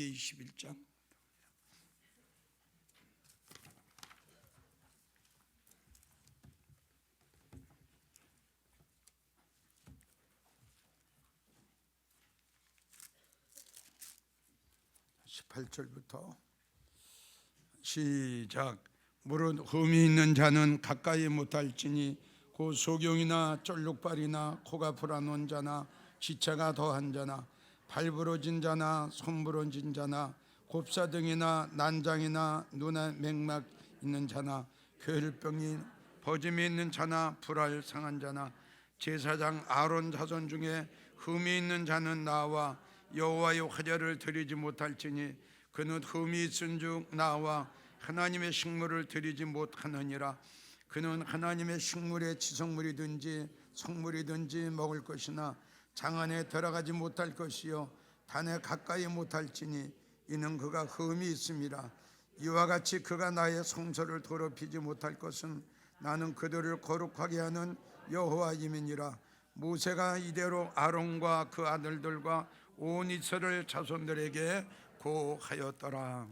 레위기 21장. (18절부터) 시작. 무릇 흠이 있는 자는 가까이 못할지니 곧 소경이나 쫄룩발이나 코가 불어놓은 자나 지체가 더한 자나 발 부러진 자나 손 부러진 자나 곱사등이나 난장이나 눈에 맥막 있는 자나 괴혈병이 버짐이 있는 자나 불알 상한 자나 제사장 아론 자손 중에 흠이 있는 자는 나와 여호와의 화제를 드리지 못할지니 그는 흠이 있은즉 나와 하나님의 식물을 드리지 못하느니라. 그는 하나님의 식물의 지성물이든지 성물이든지 먹을 것이나 장 안에 들어가지 못할 것이요 단에 가까이 못할지니 이는 그가 흠이 있음이라. 이와 같이 그가 나의 성소를 더럽히지 못할 것은 나는 그들을 거룩하게 하는 여호와임이니라. 모세가 이대로 아론과 그 아들들과 온 이스라엘 자손들에게 고하였더라.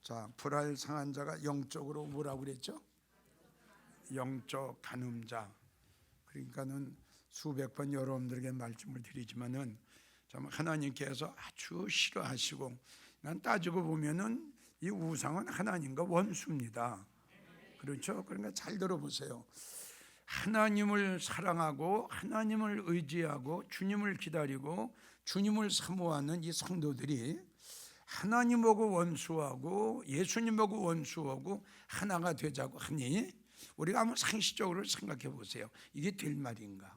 자, 불알 상한 자가 영적으로 뭐라고 그랬죠? 영적 간음자. 그러니까는 수백 번 여러분들에게 말씀을 드리지만은 참 하나님께서 아주 싫어하시고, 난 따지고 보면은 이 우상은 하나님과 원수입니다. 그렇죠? 그러니까 잘 들어보세요. 하나님을 사랑하고 하나님을 의지하고 주님을 기다리고 주님을 사모하는 이 성도들이 하나님하고 원수하고 예수님하고 원수하고 하나가 되자고 하니 우리가 한번 상식적으로 생각해 보세요. 이게 될 말인가?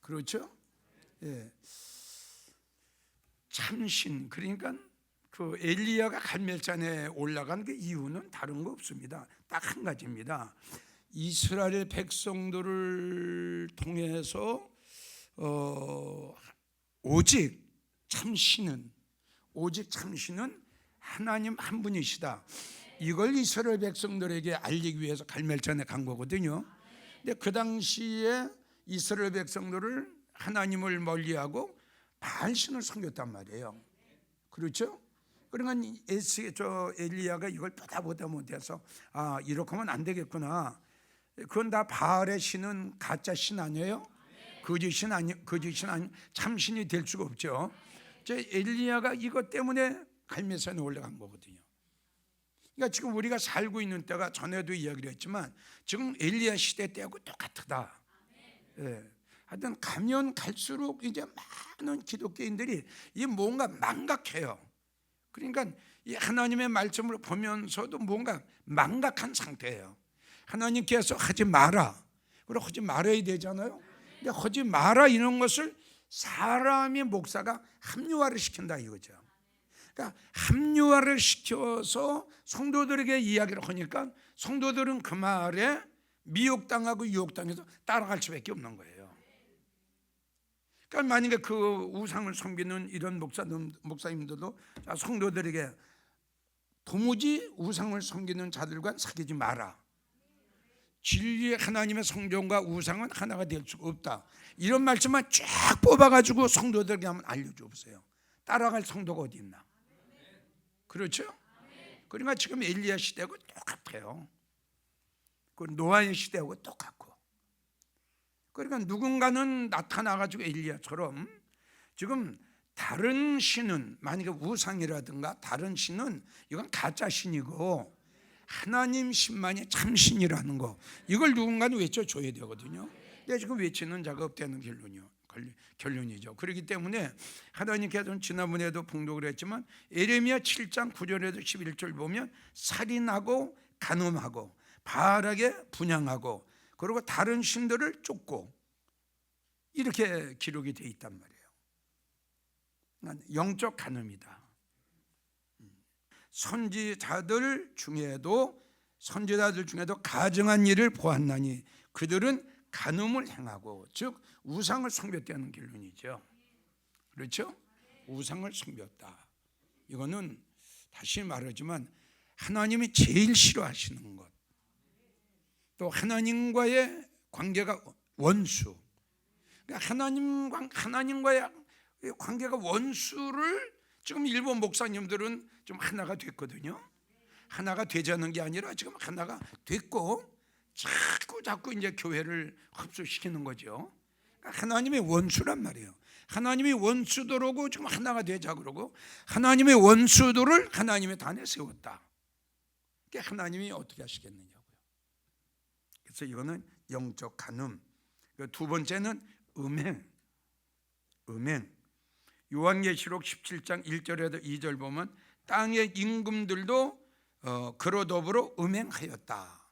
그렇죠? 예. 참신, 그러니까 그 엘리야가 갈멜산에 올라간 그 이유는 다른 거 없습니다. 딱 한 가지입니다. 이스라엘 백성들을 통해서 오직 참신은 하나님 한 분이시다. 이걸 이스라엘 백성들에게 알리기 위해서 갈멜산에 간 거거든요. 근데 그 당시에 이스라엘 백성들을 하나님을 멀리하고 바알신을 섬겼단 말이에요. 그렇죠? 그러니까 엘리야가 이걸 보다 못해서 이렇게 하면 안 되겠구나. 그건 다 바알의 신은 가짜 신 아니에요? 거짓신 아니 참신이 될 수가 없죠. 엘리야가 이것 때문에 갈멜산에 올라간 거거든요. 그러니까 지금 우리가 살고 있는 때가 전에도 이야기를 했지만 지금 엘리야 시대 때하고 똑같다. 예. 하여튼 가면 갈수록 이제 많은 기독교인들이 이 뭔가 망각해요. 그러니까 이 하나님의 말씀을 보면서도 뭔가 망각한 상태예요. 하나님께서 하지 마라. 그리고 하지 말아야 되잖아요. 근데 하지 마라 이런 것을 사람이 목사가 합리화를 시킨다 이거죠. 그러니까 합리화를 시켜서 성도들에게 이야기를 하니까 성도들은 그 말에 미혹당하고 유혹당해서 따라갈 수밖에 없는 거예요. 그러니까 만약에 그 우상을 섬기는 이런 목사님들도 성도들에게 도무지 우상을 섬기는 자들과 사귀지 마라. 진리의 하나님의 성전과 우상은 하나가 될 수가 없다. 이런 말씀만 쫙 뽑아가지고 성도들에게 한번 알려줘 보세요. 따라갈 성도가 어디 있나? 그렇죠? 그러니까 지금 엘리야 시대하고 똑같아요. 그 노아의 시대하고 똑같고. 그러니까 누군가는 나타나가지고 엘리야처럼 지금 다른 신은 만약에 우상이라든가 다른 신은 이건 가짜 신이고 하나님 신만이 참신이라는 거, 이걸 누군가는 외쳐줘야 되거든요. 근데 지금 외치는 자가 없다는 결론이죠. 그렇기 때문에 하나님께서는 지난번에도 봉독을 했지만 예레미야 7장 9절에도 11절 보면 살인하고 간음하고 바알에게 분향하고 그리고 다른 신들을 쫓고 이렇게 기록이 되어 있단 말이에요. 영적 간음이다. 선지자들 중에도 가증한 일을 보았나니 그들은 간음을 행하고, 즉 우상을 섬겼다는 결론이죠. 그렇죠? 우상을 섬겼다. 이거는 다시 말하지만 하나님이 제일 싫어하시는 것, 또 하나님과의 관계가 원수, 그러니까 하나님과의 관계가 원수를 지금 일본 목사님들은 좀 하나가 됐거든요. 하나가 되자는 게 아니라 지금 하나가 됐고 자꾸 이제 교회를 흡수시키는 거죠. 하나님의 원수란 말이에요. 하나님이 원수도로고 지금 하나가 되자 그러고 하나님의 원수도를 하나님의 단에 세웠다. 그게 하나님이 어떻게 하시겠느냐고요. 그래서 이거는 영적 간음. 두 번째는 음행. 요한계시록 17장 1절에서 2절 보면 땅의 임금들도 그로 더불어 음행하였다.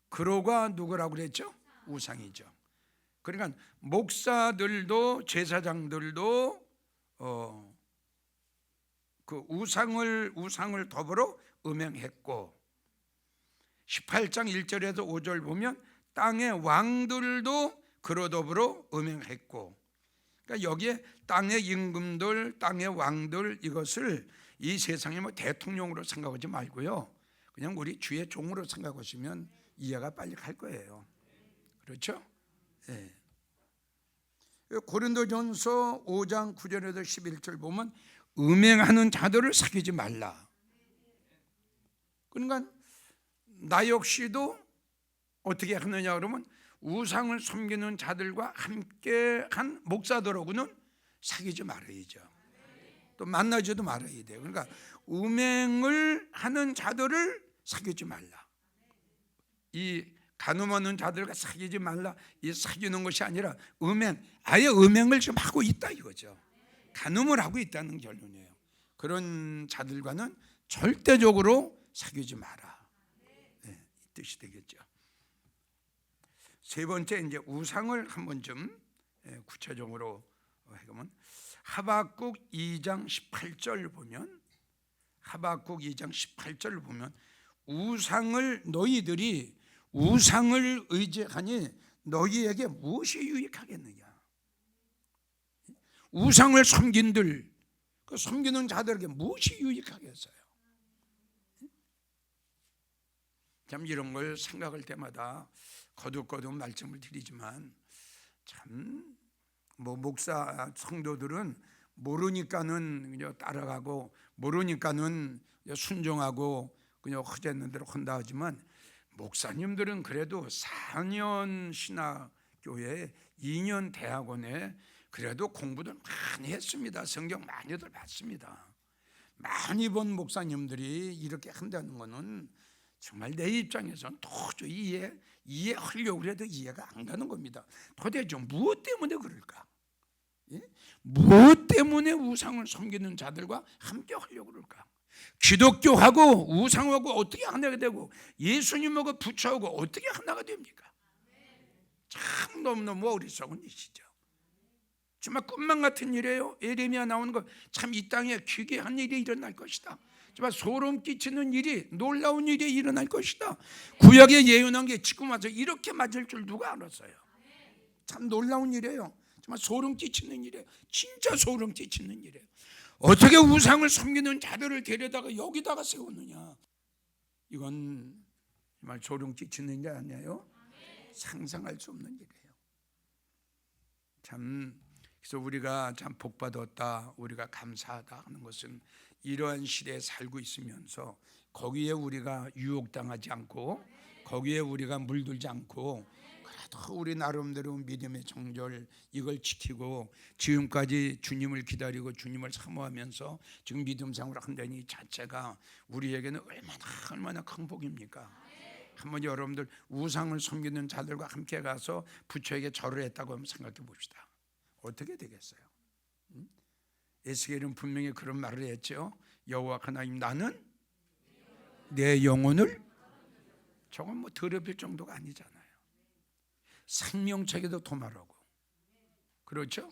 그로가 누구라고 그랬죠? 우상이죠. 그러니까 목사들도 제사장들도 그 우상을 더불어 음행했고 18장 1절에서 5절 보면 땅의 왕들도 그로 더불어 음행했고 그러니까 여기에 땅의 임금들, 땅의 왕들 이것을 이 세상의 뭐 대통령으로 생각하지 말고요. 그냥 우리 주의 종으로 생각하시면 이해가 빨리 갈 거예요. 그렇죠? 네. 고린도전서 5장 9절에서 11절 보면 음행하는 자들을 사귀지 말라. 그러니까 나 역시도 어떻게 하느냐 그러면 우상을 섬기는 자들과 함께한 목사들하고는 사귀지 말아야죠. 또 만나지도 말아야 돼요. 그러니까 음행을 하는 자들을 사귀지 말라. 이 간음하는 자들과 사귀지 말라. 이 사귀는 것이 아니라 아예 음행을 지금 하고 있다 이거죠. 간음을 하고 있다는 결론이에요. 그런 자들과는 절대적으로 사귀지 마라. 네, 이 뜻이 되겠죠. 세 번째 이제 우상을 한번 좀 구체적으로 해보면 하박국 2장 18절 보면 하박국 2장 18절을 보면 너희들이 우상을 의지하니 너희에게 무엇이 유익하겠느냐. 우상을 섬긴들 그 섬기는 자들에게 무엇이 유익하겠어요. 참 이런 걸 생각할 때마다 거듭 말씀을 드리지만 참 뭐 목사 성도들은 모르니까는 그냥 따라가고 모르니까는 순종하고 그냥 허재는 대로 한다 하지만 목사님들은 그래도 4년 신학교에 2년 대학원에 그래도 공부를 많이 했습니다. 성경 많이들 봤습니다. 많이 본 목사님들이 이렇게 한다는 것은 정말 내 입장에서는 도저히 이해하려고 해도 이해가 안 가는 겁니다. 도대체 무엇 때문에 그럴까? 예? 무엇 때문에 우상을 섬기는 자들과 함께 하려고 그럴까? 기독교하고 우상하고 어떻게 하나가 되고 예수님하고 부처하고 어떻게 하나가 됩니까? 참 너무너무 어리석은 일이죠. 정말 꿈만 같은 일이에요. 예레미야 나오는 거 참 이 땅에 기괴한 일이 일어날 것이다. 정말 소름 끼치는 일이 놀라운 일이 일어날 것이다. 구약에 예언한 게 지금 와서 이렇게 맞을 줄 누가 알았어요. 참 놀라운 일이에요. 정말 소름 끼치는 일이에요. 진짜 소름 끼치는 일이에요. 어떻게 우상을 섬기는 자들을 데려다가 여기다가 세우느냐. 이건 정말 소름 끼치는 게 아니에요. 상상할 수 없는 일이에요. 참 그래서 우리가 참 복받았다, 우리가 감사하다 하는 것은 이러한 시대에 살고 있으면서 거기에 우리가 유혹당하지 않고 거기에 우리가 물들지 않고 그래도 우리 나름대로 믿음의 정절 이걸 지키고 지금까지 주님을 기다리고 주님을 사모하면서 지금 믿음생활을 한다는 이 자체가 우리에게는 얼마나 큰 복입니까? 한번 여러분들 우상을 섬기는 자들과 함께 가서 부처에게 절을 했다고 한번 생각해 봅시다. 어떻게 되겠어요? 에스겔은 분명히 그런 말을 했죠. 여호와 하나님 나는 내 영혼을 저건 뭐 더럽힐 정도가 아니잖아요. 생명책에도 도말하고 그렇죠?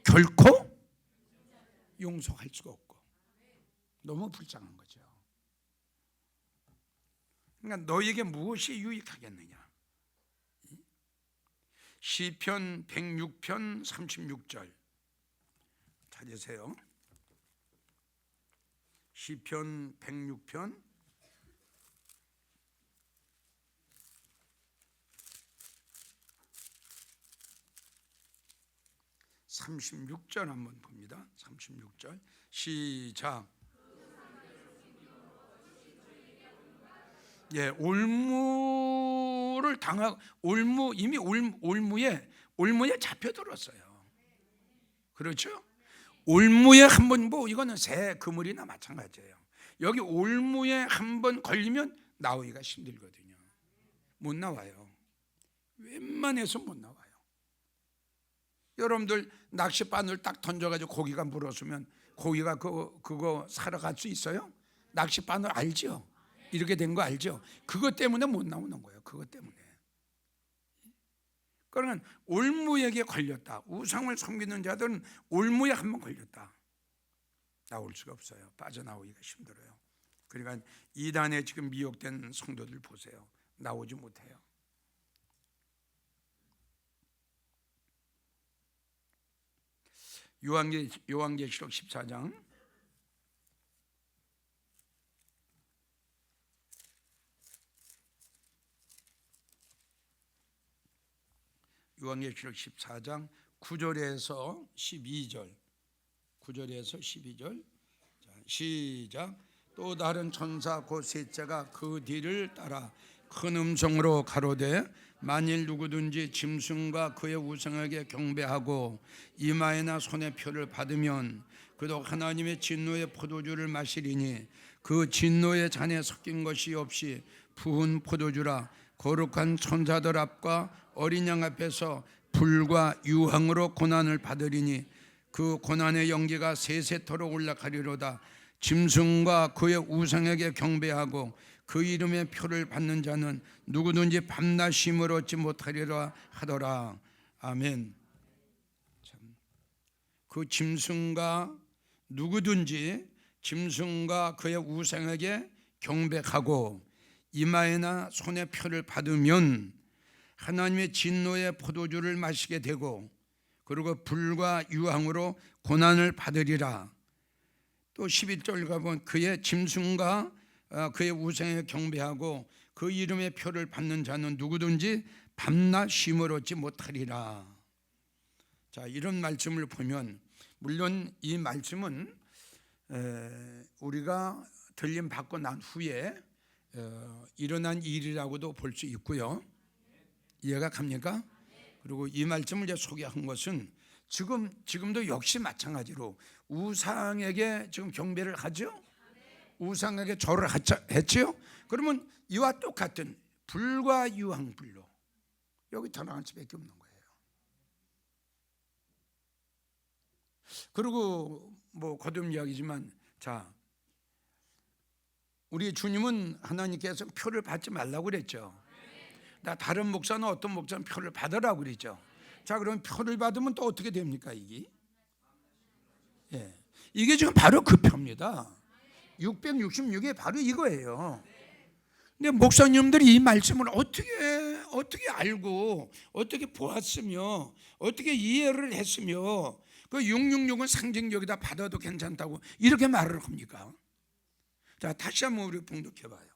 결코 용서할 수가 없고 너무 불쌍한 거죠. 그러니까 너에게 무엇이 유익하겠느냐. 시편 106편 36절 찾으세요. 시편 106편 36절 한번 봅니다. 36절 시작. 예, 올무를 당하고 이미 올무에 잡혀들었어요. 그렇죠? 올무에 한번 이거는 새 그물이나 마찬가지예요. 여기 올무에 한번 걸리면 나오기가 힘들거든요. 못 나와요. 웬만해서 못 나와요. 여러분들 낚싯바늘 딱 던져가지고 고기가 물었으면 고기가 그거 사러 갈 수 있어요? 낚싯바늘 알죠? 이렇게 된 거 알죠? 그것 때문에 못 나오는 거예요. 그것 때문에. 그러면 올무에게 걸렸다. 우상을 섬기는 자들은 올무에 한번 걸렸다. 나올 수가 없어요. 빠져나오기가 힘들어요. 그러니까 이단에 지금 미혹된 성도들 보세요. 나오지 못해요. 요한계시록 14장 요한계시록 14장 9절에서 12절 9절에서 12절 자, 시작. 또 다른 천사 곧 셋째가 그 뒤를 따라 큰 음성으로 가로되 만일 누구든지 짐승과 그의 우상에게 경배하고 이마에나 손에 표를 받으면 그도 하나님의 진노의 포도주를 마시리니 그 진노의 잔에 섞인 것이 없이 부은 포도주라 거룩한 천사들 앞과 어린 양 앞에서 불과 유황으로 고난을 받으리니 그 고난의 연기가 세세토록 올라가리로다. 짐승과 그의 우상에게 경배하고 그 이름의 표를 받는 자는 누구든지 밤낮 쉼을 얻지 못하리라 하더라. 아멘. 그 짐승과 누구든지 짐승과 그의 우상에게 경배하고 이마에나 손에 표를 받으면 하나님의 진노의 포도주를 마시게 되고 그리고 불과 유황으로 고난을 받으리라. 또 11절 가보면 그의 짐승과 그의 우상에 경배하고 그 이름의 표를 받는 자는 누구든지 밤낮 쉼을 얻지 못하리라. 자, 이런 말씀을 보면 물론 이 말씀은 우리가 들림 받고 난 후에 일어난 일이라고도 볼 수 있고요. 이해가 갑니까? 그리고 이 말씀을 제가 소개한 것은 지금도 역시 마찬가지로 우상에게 지금 경배를 하죠. 우상에게 절을 했죠. 그러면 이와 똑같은 불과 유황불로 여기 전화할 수밖에 없는 거예요. 그리고 거듭 이야기지만 자, 우리 주님은 하나님께서 표를 받지 말라고 그랬죠. 나 다른 목사는 어떤 목사는 표를 받으라고 그랬죠. 자, 그럼 표를 받으면 또 어떻게 됩니까? 이게 지금 바로 그 표입니다. 666이 바로 이거예요. 근데 목사님들이 이 말씀을 어떻게 알고 어떻게 보았으며 어떻게 이해를 했으며 그 666은 상징적이다 받아도 괜찮다고 이렇게 말을 합니까? 자, 다시 한번 우리 봉독해봐요.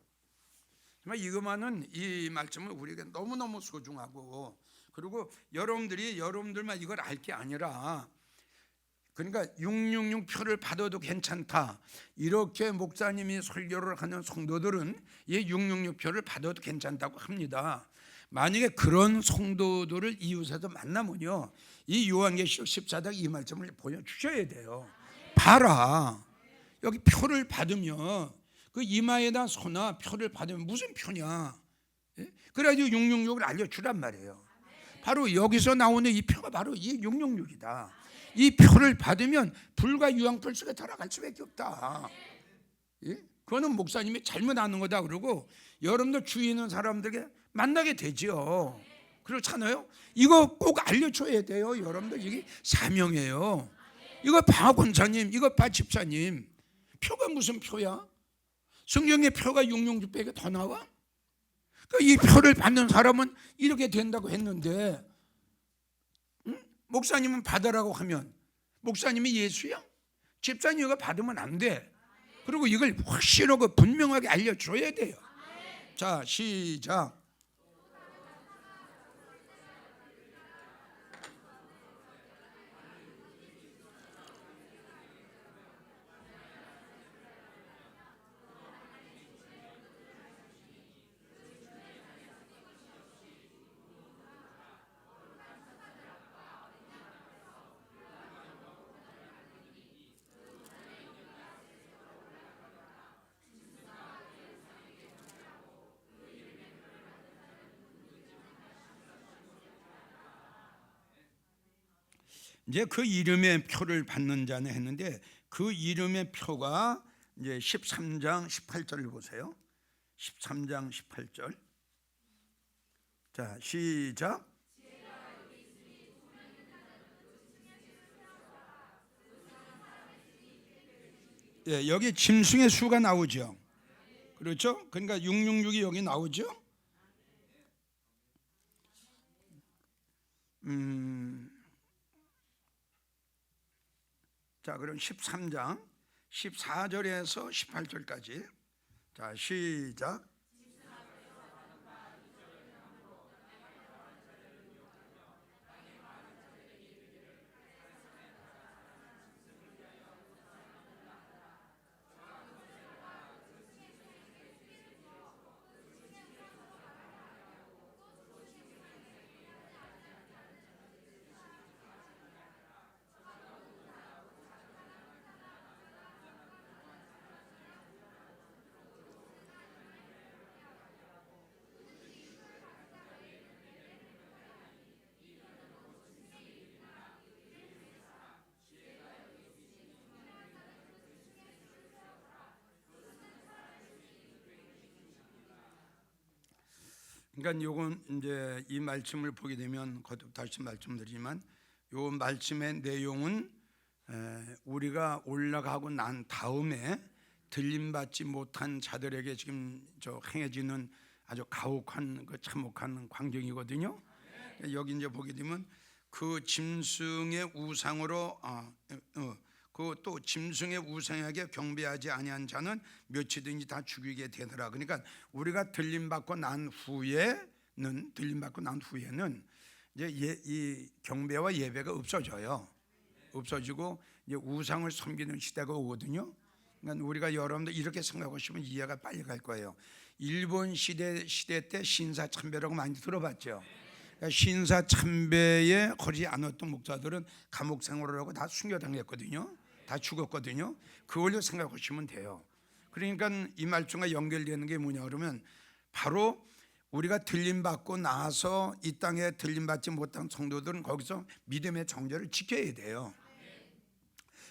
이것만은 이 말씀은 우리에게 너무너무 소중하고 그리고 여러분들만 이걸 알 게 아니라 그러니까 666 표를 받아도 괜찮다 이렇게 목사님이 설교를 하는 성도들은 이 666 표를 받아도 괜찮다고 합니다. 만약에 그런 성도들을 이웃에서 만나면요 이 요한계시록 14장 이 말씀을 보여주셔야 돼요. 봐라, 여기 표를 받으면 그 이마에다 손아 표를 받으면 무슨 표냐? 그래가지고 666을 알려주란 말이에요. 바로 여기서 나오는 이 표가 바로 이 666이다. 이 표를 받으면 불과 유황불 속에 들어갈 수밖에 없다. 그거는 목사님이 잘못 아는 거다 그러고 여러분들 주위에 있는 사람들에게 만나게 되죠. 그렇잖아요. 이거 꼭 알려줘야 돼요. 여러분들 이게 사명이에요. 이거 봐 권사님, 이거 봐 집사님. 표가 무슨 표야? 성경의 표가 666배가 더 나와? 이 표를 받는 사람은 이렇게 된다고 했는데 목사님은 받으라고 하면 목사님이 예수야? 집사님 이거 받으면 안 돼. 그리고 이걸 확실하고 분명하게 알려줘야 돼요. 자, 시작. 이제 그 이름의 표를 받는 자는 했는데 그 이름의 표가 이제 13장 18절을 보세요. 13장 18절. 자, 시작. 예, 여기 짐승의 수가 나오죠. 그렇죠? 그러니까 666이 여기 나오죠. 자, 그럼 13장 14절에서 18절까지. 자, 시작. 그러니까 요건 이제 이 말씀을 보게 되면 거듭 다시 말씀드리지만 요 말씀의 내용은 우리가 올라가고 난 다음에 들림받지 못한 자들에게 지금 저 행해지는 아주 가혹한 그 참혹한 광경이거든요. 여기 이제 보게 되면 그 짐승의 우상으로 그 또 짐승의 우상에게 경배하지 아니한 자는 몇이든지 다 죽이게 되더라. 그러니까 우리가 들림받고 난 후에는 이제 이 경배와 예배가 없어져요. 없어지고 이제 우상을 섬기는 시대가 오거든요. 그러니까 우리가 여러분들 이렇게 생각하시면 이해가 빨리 갈 거예요. 일본 시대 때 신사참배라고 많이 들어봤죠. 그러니까 신사참배에 거지 않았던 목사들은 감옥 생활을 하고 다 순교당했거든요. 다 죽었거든요. 그걸로 생각하시면 돼요. 그러니까 이 말씀과 연결되는 게 뭐냐 그러면 바로 우리가 들림받고 나서 이 땅에 들림받지 못한 성도들은 거기서 믿음의 정죄를 지켜야 돼요.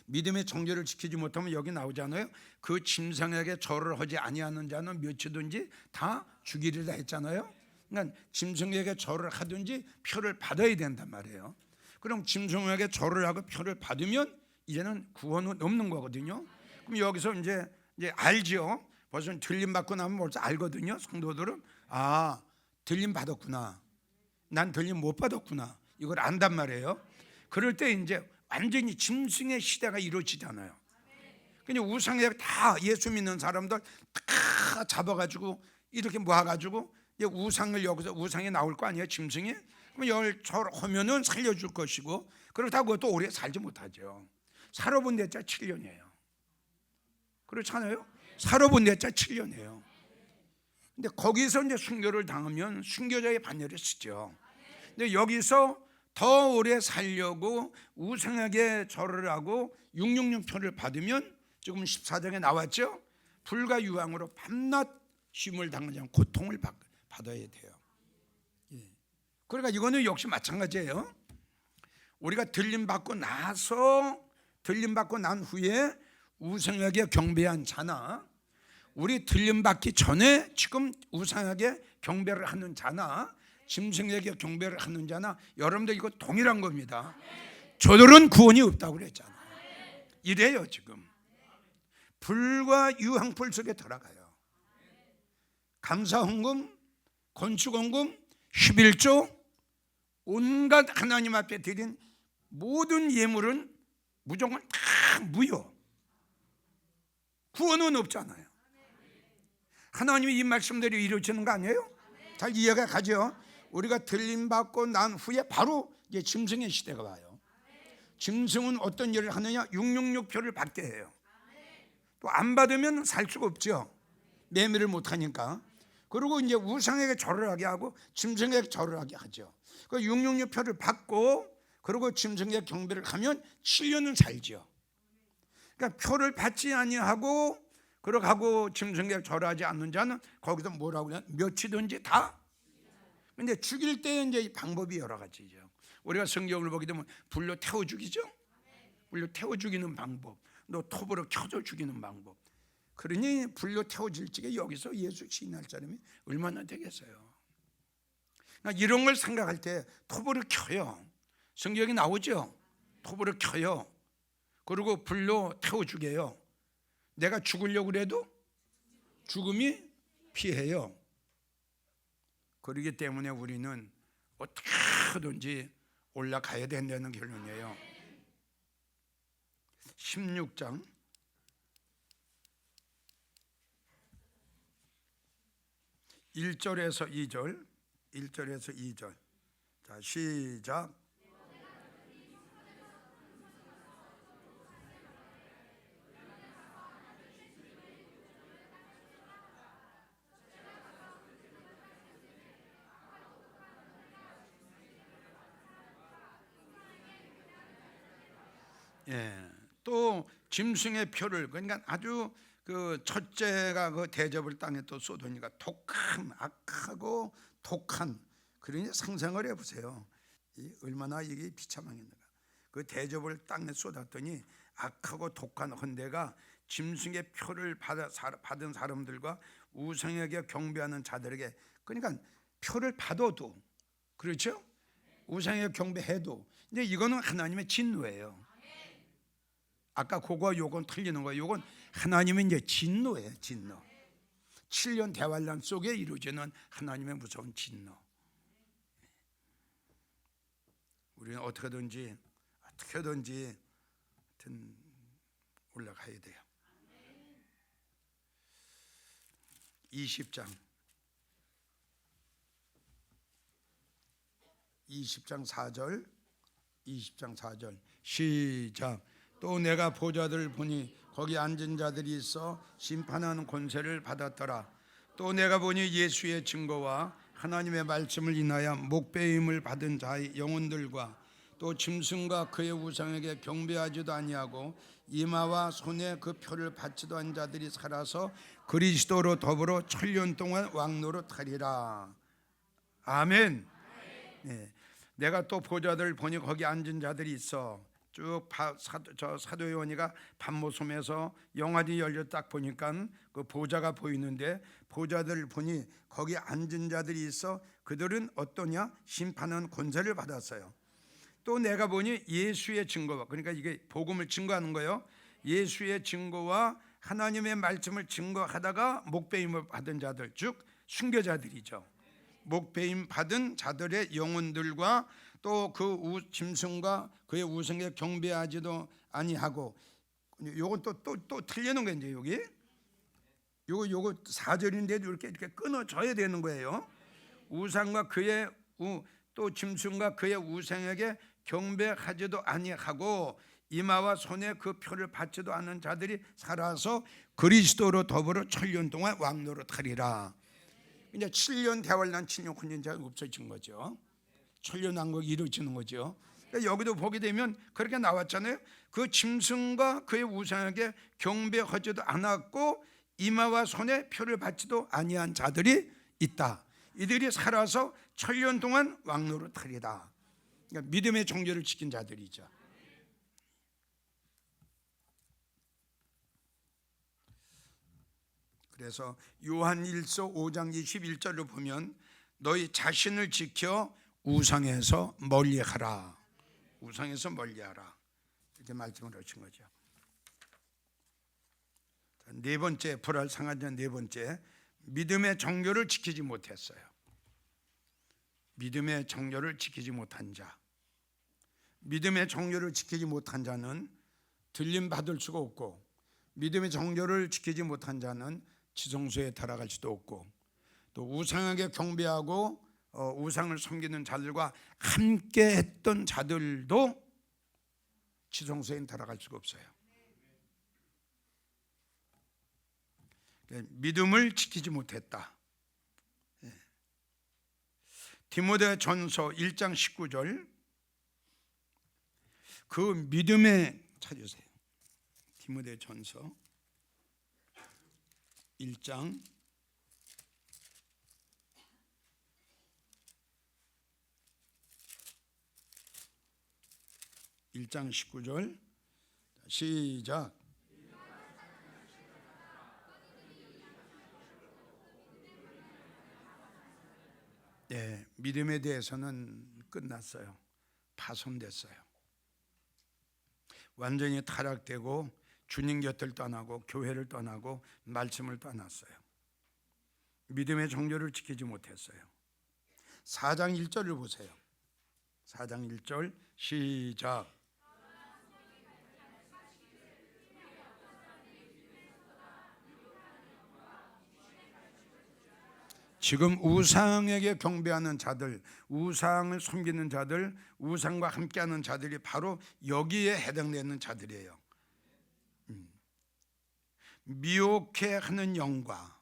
믿음의 정죄를 지키지 못하면 여기 나오잖아요. 그 짐승에게 절을 하지 아니하는 자는 몇이든지 다 죽이리라 했잖아요. 그러니까 짐승에게 절을 하든지 표를 받아야 된단 말이에요. 그럼 짐승에게 절을 하고 표를 받으면 이제는 구원은 없는 거거든요. 그럼 여기서 이제 알죠. 벌써 들림 받고 나면 벌써 알거든요. 성도들은 들림 받았구나. 난 들림 못 받았구나. 이걸 안단 말이에요. 그럴 때 이제 완전히 짐승의 시대가 이루어지잖아요. 그냥 우상에 다 예수 믿는 사람들 다 잡아가지고 이렇게 모아가지고 우상을 여기서 우상이 나올 거 아니에요, 짐승이? 그럼 열절하면은 살려줄 것이고 그렇다고 또 오래 살지 못하죠. 살아본 데짜 7년이에요. 그렇잖아요? 살아본 데짜 7년이에요. 근데 거기서 이제 순교를 당하면 순교자의 반열에 쓰죠. 근데 여기서 더 오래 살려고 우상에게 절을 하고 666표를 받으면 지금 14장에 나왔죠. 불과 유황으로 밤낮 쉼을 당하지 않고 고통을 받아야 돼요. 그러니까 이거는 역시 마찬가지예요. 우리가 들림받고 난 후에 우상에게 경배한 자나 우리 들림받기 전에 지금 우상에게 경배를 하는 자나 짐승에게 경배를 하는 자나 여러분들 이거 동일한 겁니다. 저들은 구원이 없다고 그랬잖아요. 이래요. 지금 불과 유황불 속에 들어가요. 감사헌금, 건축헌금, 11조 온갖 하나님 앞에 드린 모든 예물은 무조건 다 무효. 구원은 없잖아요. 하나님이 이 말씀대로 이루어지는 거 아니에요? 잘 이해가 가죠? 우리가 들림받고 난 후에 바로 이제 짐승의 시대가 와요. 짐승은 어떤 일을 하느냐? 666표를 받게 해요. 또 안 받으면 살 수가 없죠. 매매를 못하니까. 그리고 이제 우상에게 절을 하게 하고 짐승에게 절을 하게 하죠. 그 666표를 받고 그리고 짐승에게 경배를 하면 7년은 살죠. 그러니까 표를 받지 아니하고 그렇게 하고 짐승에게 절하지 않는 자는 거기서 뭐라고 하냐? 몇이든지 다. 근데 죽일 때 이제 방법이 여러 가지죠. 우리가 성경을 보게 되면 불로 태워 죽이죠. 불로 태워 죽이는 방법, 또 톱으로 켜져 죽이는 방법. 그러니 불로 태워질 적에 여기서 예수 시인할 사람이 얼마나 되겠어요. 그러니까 이런 걸 생각할 때 톱으로 켜요. 성경이 나오죠. 톱으로 켜요. 그리고 불로 태워 죽여요. 내가 죽으려고 그래도 죽음이 피해요. 그렇기 때문에 우리는 어떻게 하든지 올라가야 된다는 결론이에요. 16장 1절에서 2절, 1절에서 2절. 자, 시작. 예, 또 짐승의 표를, 그러니까 아주 그 첫째가 그 대접을 땅에 또 쏟으니까 독한, 악하고 독한, 그러니 상상을 해보세요. 얼마나 이게 비참하겠는가. 그 대접을 땅에 쏟았더니 악하고 독한 헌대가 짐승의 표를 받은 사람들과 우상에게 경배하는 자들에게, 그러니까 표를 받아도, 그렇죠? 우상에게 경배해도, 이제 이거는 하나님의 진노예요. 아까 그거와 요건 틀리는 거예요. 요건 하나님의 이제 진노예요. 진노. 7년 대환란 속에 이루어지는 하나님의 무서운 진노. 우리는 어떻게든지 하여튼 올라가야 돼요. 20장 4절, 20장 4절 시작. 또 내가 보좌들을 보니 거기 앉은 자들이 있어 심판하는 권세를 받았더라. 또 내가 보니 예수의 증거와 하나님의 말씀을 인하여 목배임을 받은 자의 영혼들과 또 짐승과 그의 우상에게 경배하지도 아니하고 이마와 손에 그 표를 받지도 않은 자들이 살아서 그리스도로 더불어 천년 동안 왕노릇하리라. 아멘. 네. 내가 또 보좌들을 보니 거기 앉은 자들이 있어. 쭉 사도 요한이가 밤모섬에서 영화관이 열려 딱 보니까 그 보좌가 보이는데, 보좌들을 보니 거기 앉은 자들이 있어. 그들은 어떠냐? 심판하는 권세를 받았어요. 또 내가 보니 예수의 증거와, 그러니까 이게 복음을 증거하는 거예요. 예수의 증거와 하나님의 말씀을 증거하다가 목배임을 받은 자들, 즉 순교자들이죠. 목배임 받은 자들의 영혼들과 또 그 짐승과 그의 우상에 경배하지도 아니하고, 요건 또 틀리는 거예요. 이제 여기 요거 4절인데도 이렇게 끊어져야 되는 거예요. 우상과 그의 또 짐승과 그의 우상에게 경배하지도 아니하고 이마와 손에 그 표를 받지도 않는 자들이 살아서 그리스도로 더불어 천년 동안 왕노릇하리라. 이제 7년 대환란 7년 혼인자가 없어진 거죠. 천년 왕국이 이루어지는 거죠. 그러니까 여기도 보게 되면 그렇게 나왔잖아요. 그 짐승과 그의 우상에게 경배하지도 않았고 이마와 손에 표를 받지도 아니한 자들이 있다. 이들이 살아서 천년 동안 왕노릇하리라. 그러니까 믿음의 정죄를 지킨 자들이죠. 그래서 요한일서 5장 21절로 보면 너희 자신을 지켜 우상에서 멀리하라. 우상에서 멀리하라. 이렇게 말씀을 하신 거죠. 네 번째, 불알 상한 자 네 번째, 믿음의 정교를 지키지 못했어요. 믿음의 정교를 지키지 못한 자. 믿음의 정교를 지키지 못한 자는 들림 받을 수가 없고, 믿음의 정교를 지키지 못한 자는 지성소에 들어갈 수도 없고, 또 우상에게 경배하고 우상을 섬기는 자들과 함께 했던 자들도 지성소에 들어갈 수가 없어요. 믿음을 지키지 못했다. 디모데전서 1장 19절, 그 믿음에 찾으세요. 디모데전서 1장 19절 1장 19절 시작. 네, 믿음에 대해서는 끝났어요. 파손됐어요. 완전히 타락되고 주님 곁을 떠나고 교회를 떠나고 말씀을 떠났어요. 믿음의 정절을 지키지 못했어요. 4장 1절을 보세요. 4장 1절 시작. 지금 우상에게 경배하는 자들, 우상을 섬기는 자들, 우상과 함께하는 자들이 바로 여기에 해당되는 자들이에요. 미혹해하는 영과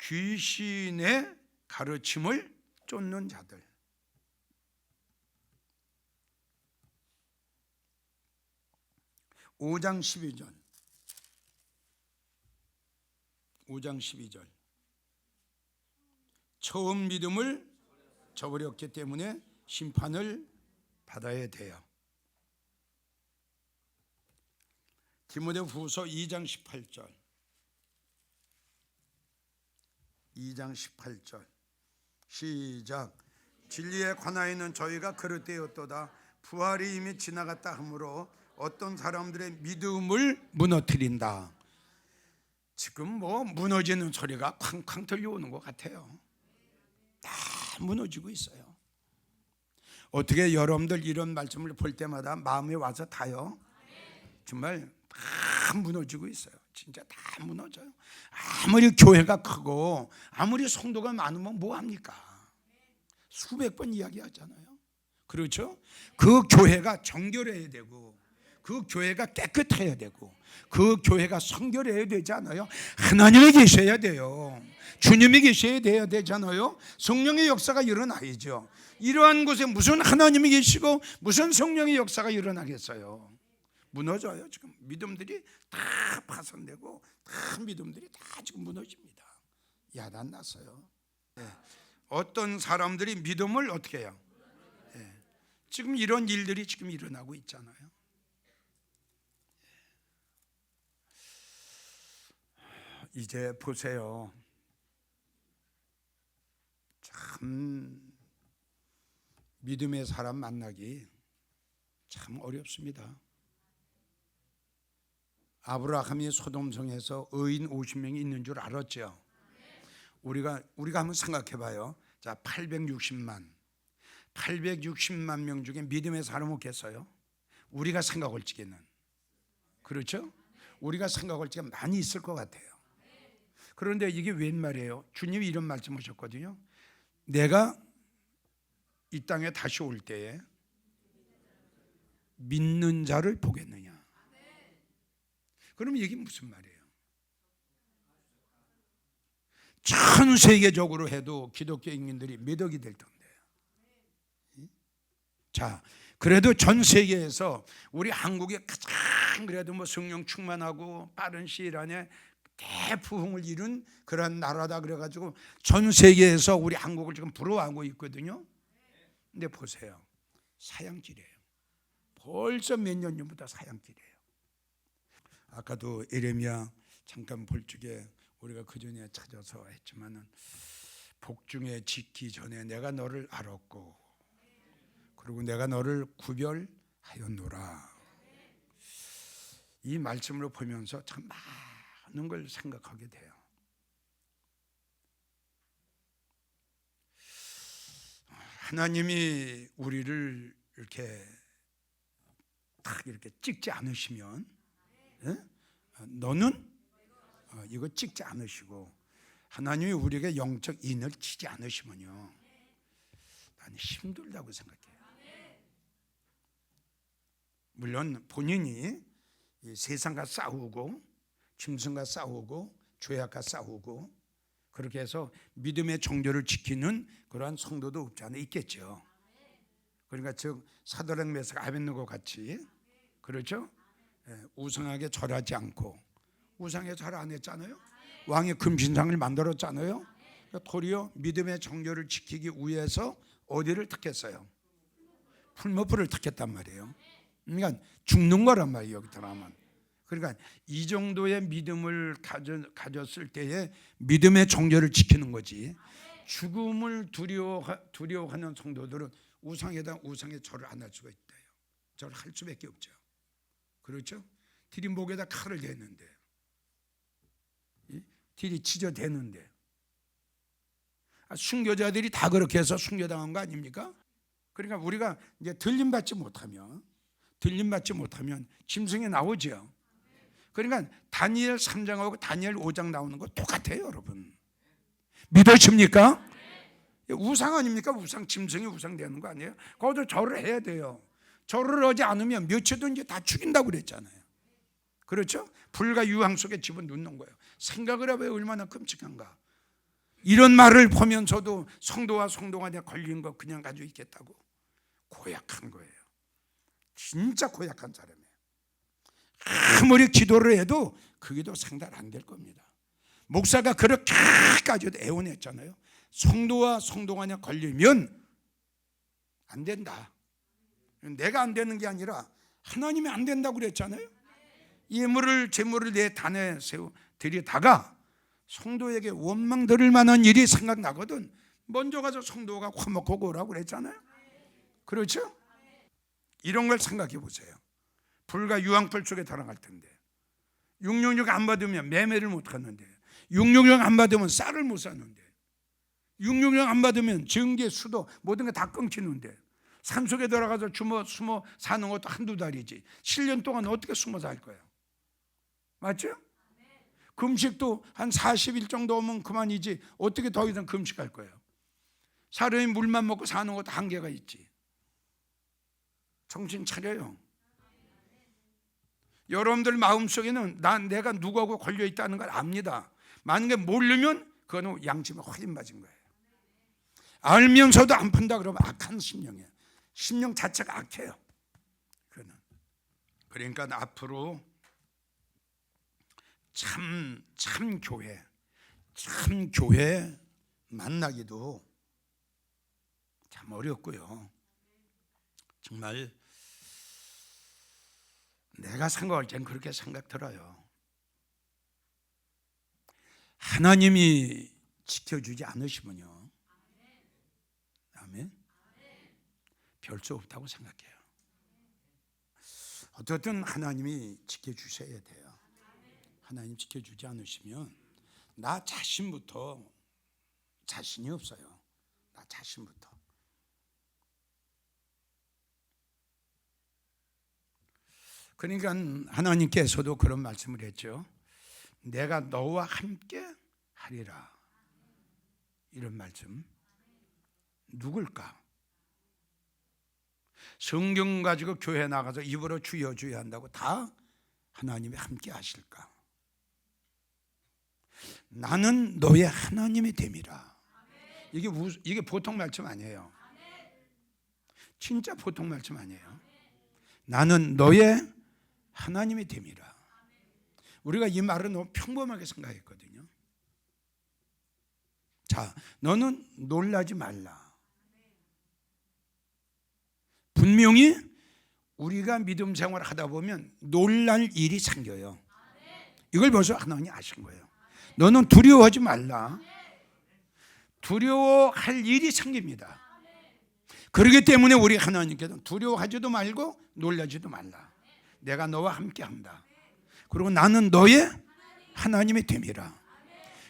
귀신의 가르침을 쫓는 자들. (5장 12절) 5장 12절 처음 믿음을 저버렸기 때문에 심판을 받아야 돼요. 디모데후서 2장 18절 2장 18절 시작. 진리에 관하여는 저희가 그릇되었도다. 부활이 이미 지나갔다 하므로 어떤 사람들의 믿음을 무너뜨린다. 지금 뭐 무너지는 소리가 쾅쾅 들려오는 것 같아요. 다 무너지고 있어요. 어떻게 여러분들 이런 말씀을 볼 때마다 마음에 와서 타요? 정말 다 무너지고 있어요. 진짜 다 무너져요. 아무리 교회가 크고 아무리 성도가 많으면 뭐합니까? 수백 번 이야기하잖아요. 그렇죠? 그 교회가 정결해야 되고 그 교회가 깨끗해야 되고 그 교회가 성결해야 되잖아요. 하나님이 계셔야 돼요. 주님이 계셔야 되잖아요. 성령의 역사가 일어나야죠. 이러한 곳에 무슨 하나님이 계시고 무슨 성령의 역사가 일어나겠어요. 무너져요. 지금 믿음들이 다 파손되고 다 믿음들이 다 지금 무너집니다. 야단 났어요. 네. 어떤 사람들이 믿음을 어떻게 해요? 네. 지금 이런 일들이 지금 일어나고 있잖아요. 이제 보세요. 참 믿음의 사람 만나기 참 어렵습니다. 아브라함이 소돔성에서 의인 50명이 있는 줄 알았죠. 우리가 한번 생각해 봐요. 자, 860만 명 중에 믿음의 사람 없겠어요? 우리가 생각할 적에는. 그렇죠? 우리가 생각할 적에 많이 있을 것 같아요. 그런데 이게 웬 말이에요? 주님이 이런 말씀하셨거든요. 내가 이 땅에 다시 올 때에 믿는 자를 보겠느냐. 그럼 이게 무슨 말이에요? 전 세계적으로 해도 기독교인들이 몇 억이 될 텐데. 자, 그래도 전 세계에서 우리 한국이 가장 그래도 뭐 성령 충만하고 빠른 시일 안에 대부흥을 이룬 그런 나라다 그래가지고 전 세계에서 우리 한국을 지금 부러워하고 있거든요. 근데 보세요, 사양질이에요. 벌써 몇 년 전부터 사양질이에요. 아까도 에레미야 잠깐 볼 적에 우리가 그 전에 찾아서 했지만은 복중에 짓기 전에 내가 너를 알았고 그리고 내가 너를 구별하였노라. 이 말씀을 보면서 참 많은 걸 생각하게 돼요. 하나님이 우리를 이렇게 딱 이렇게 찍지 않으시면, 너는 이거 찍지 않으시고 하나님이 우리에게 영적 인을 치지 않으시면요, 나는 힘들다고 생각해요. 물론 본인이 세상과 싸우고 짐승과 싸우고 죄악과 싸우고 그렇게 해서 믿음의 정절을 지키는 그러한 성도도 없지 않아 있겠죠. 그러니까 즉 사드락 메삭 아벳느고 같이, 그렇죠? 우상에게 절하지 않고, 우상에 절 안 했잖아요. 왕의 금신상을 만들었잖아요. 도리어 믿음의 정절을 지키기 위해서 어디를 택했어요? 풀무불을 택했단 말이에요. 그러니까 죽는 거란 말이에요, 여기 들어가면. 그러니까 이 정도의 믿음을 가졌을 때에 믿음의 정절을 지키는 거지. 죽음을 두려워하는 성도들은 우상에 절을 안 할 수가 있대요. 절을 할 수밖에 없죠. 그렇죠? 딜이 목에다 칼을 대는데, 딜이 치저대는데, 순교자들이 다 그렇게 해서 순교당한 거 아닙니까? 그러니까 우리가 이제 들림받지 못하면 짐승이 나오죠. 그러니까 다니엘 3장하고 다니엘 5장 나오는 거 똑같아요, 여러분. 믿으십니까? 우상 아닙니까? 우상, 짐승이 우상 되는 거 아니에요? 거기도 절을 해야 돼요. 절을 하지 않으면 며칠도 이제 다 죽인다고 그랬잖아요. 그렇죠? 불과 유황 속에 집어넣는 거예요. 생각을 해봐요, 얼마나 끔찍한가. 이런 말을 보면서도 성도와 성도가 내가 걸린 거 그냥 가지고 있겠다고. 고약한 거예요. 진짜 고약한 사람이에요. 아무리 기도를 해도 그게도 상달 안 될 겁니다. 목사가 그렇게까지도 애원했잖아요. 성도와 성도 간에 걸리면 안 된다. 내가 안 되는 게 아니라 하나님이 안 된다고 그랬잖아요. 예물을 제물을 내 단에 드리다가 성도에게 원망 들을 만한 일이 생각나거든 먼저 가서 성도가 화목하고 오라고 그랬잖아요. 그렇죠? 이런 걸 생각해 보세요. 불과 유황불 속에 들어갈 텐데 666 안 받으면 매매를 못 하는데 666 안 받으면 쌀을 못 사는데 666 안 받으면 증기, 수도 모든 게 다 끊기는데 산속에 들어가서 숨어 사는 것도 한두 달이지 7년 동안 어떻게 숨어 살 거예요? 맞죠? 금식도 한 40일 정도 오면 그만이지 어떻게 더 이상 금식할 거예요? 사람이 물만 먹고 사는 것도 한계가 있지. 정신 차려요. 여러분들 마음속에는 내가 누구하고 걸려있다는 걸 압니다. 만약에 모르면 그거는 양심에 확인 맞은 거예요. 알면서도 안 푼다 그러면 악한 심령이에요. 심령 자체가 악해요. 그러니까 앞으로 참 교회 만나기도 참 어렵고요. 정말 내가 생각할 땐 그렇게 생각 들어요. 하나님이 지켜주지 않으시면요, 아멘, 별 수 없다고 생각해요. 어떻든 하나님이 지켜주셔야 돼요. 하나님 지켜주지 않으시면 나 자신부터 자신이 없어요. 나 자신부터. 그러니까 하나님께서도 그런 말씀을 했죠. 내가 너와 함께 하리라. 이런 말씀. 누굴까? 성경 가지고 교회 나가서 입으로 주여 주여 한다고 다 하나님이 함께 하실까? 나는 너의 하나님이 됨이라. 이게 보통 말씀 아니에요. 진짜 보통 말씀 아니에요. 나는 너의 하나님이 됨이라. 우리가 이 말을 너무 평범하게 생각했거든요. 자, 너는 놀라지 말라. 분명히 우리가 믿음 생활을 하다 보면 놀랄 일이 생겨요. 이걸 벌써 하나님이 아신 거예요. 너는 두려워하지 말라. 두려워할 일이 생깁니다. 그렇기 때문에 우리 하나님께서 두려워하지도 말고 놀라지도 말라. 내가 너와 함께 한다. 그리고 나는 너의 하나님이 됨이라.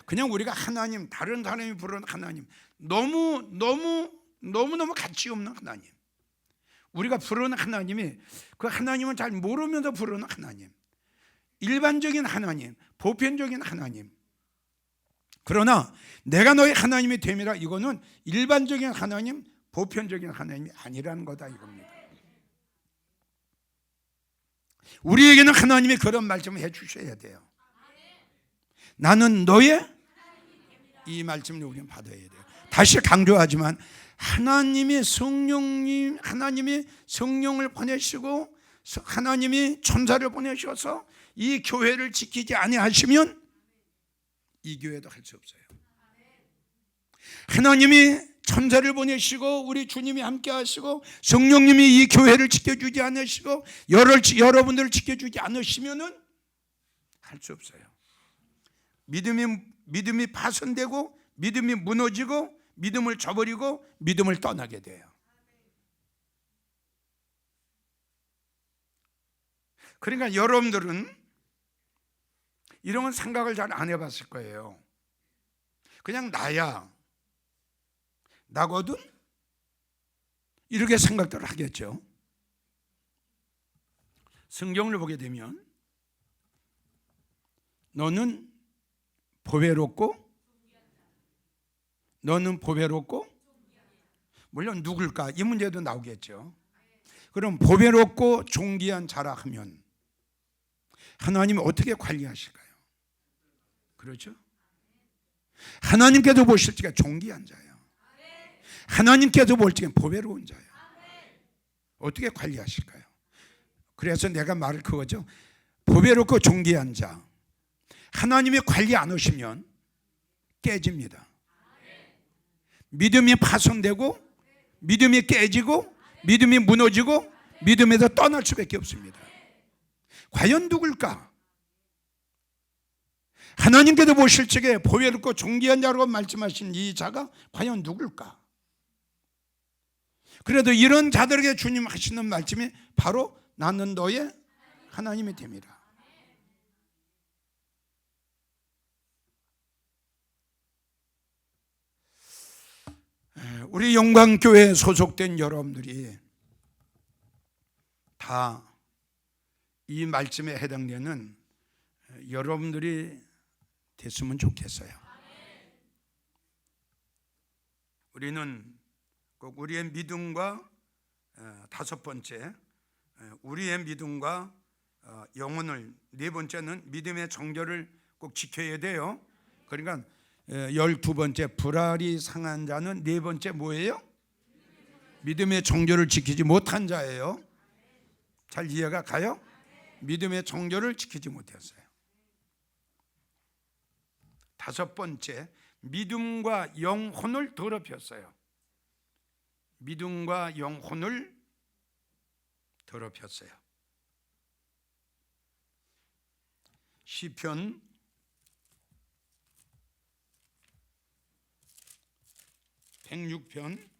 그냥 우리가 하나님, 다른 사람이 부르는 하나님, 너무 가치 없는 하나님, 우리가 부르는 하나님이 그 하나님은 잘 모르면서 부르는 하나님, 일반적인 하나님, 보편적인 하나님. 그러나 내가 너의 하나님이 됨이라, 이거는 일반적인 하나님, 보편적인 하나님이 아니라는 거다 이겁니다. 우리에게는 하나님이 그런 말씀을 해주셔야 돼요. 나는 너의, 이 말씀을 우리는 받아야 돼요. 다시 강조하지만 하나님이 성령을 보내시고 하나님이 천사를 보내셔서 이 교회를 지키지 아니하시면 이 교회도 할 수 없어요. 하나님이 천사를 보내시고 우리 주님이 함께 하시고 성령님이 이 교회를 지켜주지 않으시고 여러분들을 지켜주지 않으시면은 할 수 없어요. 믿음이 파손되고 믿음이 무너지고 믿음을 저버리고 믿음을 떠나게 돼요. 그러니까 여러분들은 이런 건 생각을 잘 안 해봤을 거예요. 그냥 나거든? 이렇게 생각들을 하겠죠. 성경을 보게 되면 너는 보배롭고 물론 누굴까? 이 문제도 나오겠죠. 그럼 보배롭고 존귀한 자라 하면 하나님은 어떻게 관리하실까요? 그렇죠? 하나님께서 보실 적에 존귀한 자예요. 하나님께서 볼 적엔 보배로운 자예요. 어떻게 관리하실까요? 그래서 내가 말을 그거죠. 보배롭고 존귀한 자, 하나님이 관리 안 하시면 깨집니다. 믿음이 파손되고 믿음이 깨지고 믿음이 무너지고 믿음에서 떠날 수밖에 없습니다. 과연 누굴까? 하나님께서 보실 적에 보배롭고 존귀한 자라고 말씀하신 이 자가 과연 누굴까? 그래도 이런 자들에게 주님 하시는 말씀이 바로 나는 너의 하나님이 됩니다. 우리 영광교회에 소속된 여러분들이 다 이 말씀에 해당되는 여러분들이 됐으면 좋겠어요. 우리는 꼭 우리의 믿음과 다섯 번째 우리의 믿음과 영혼을, 네 번째는 믿음의 정절을 꼭 지켜야 돼요. 그러니까 12번째 불알이 상한 자는 네 번째 뭐예요? 믿음의 정절을 지키지 못한 자예요. 잘 이해가 가요? 믿음의 정절을 지키지 못했어요. 다섯 번째 믿음과 영혼을 더럽혔어요. 믿음과 영혼을 더럽혔어요. 시편 106편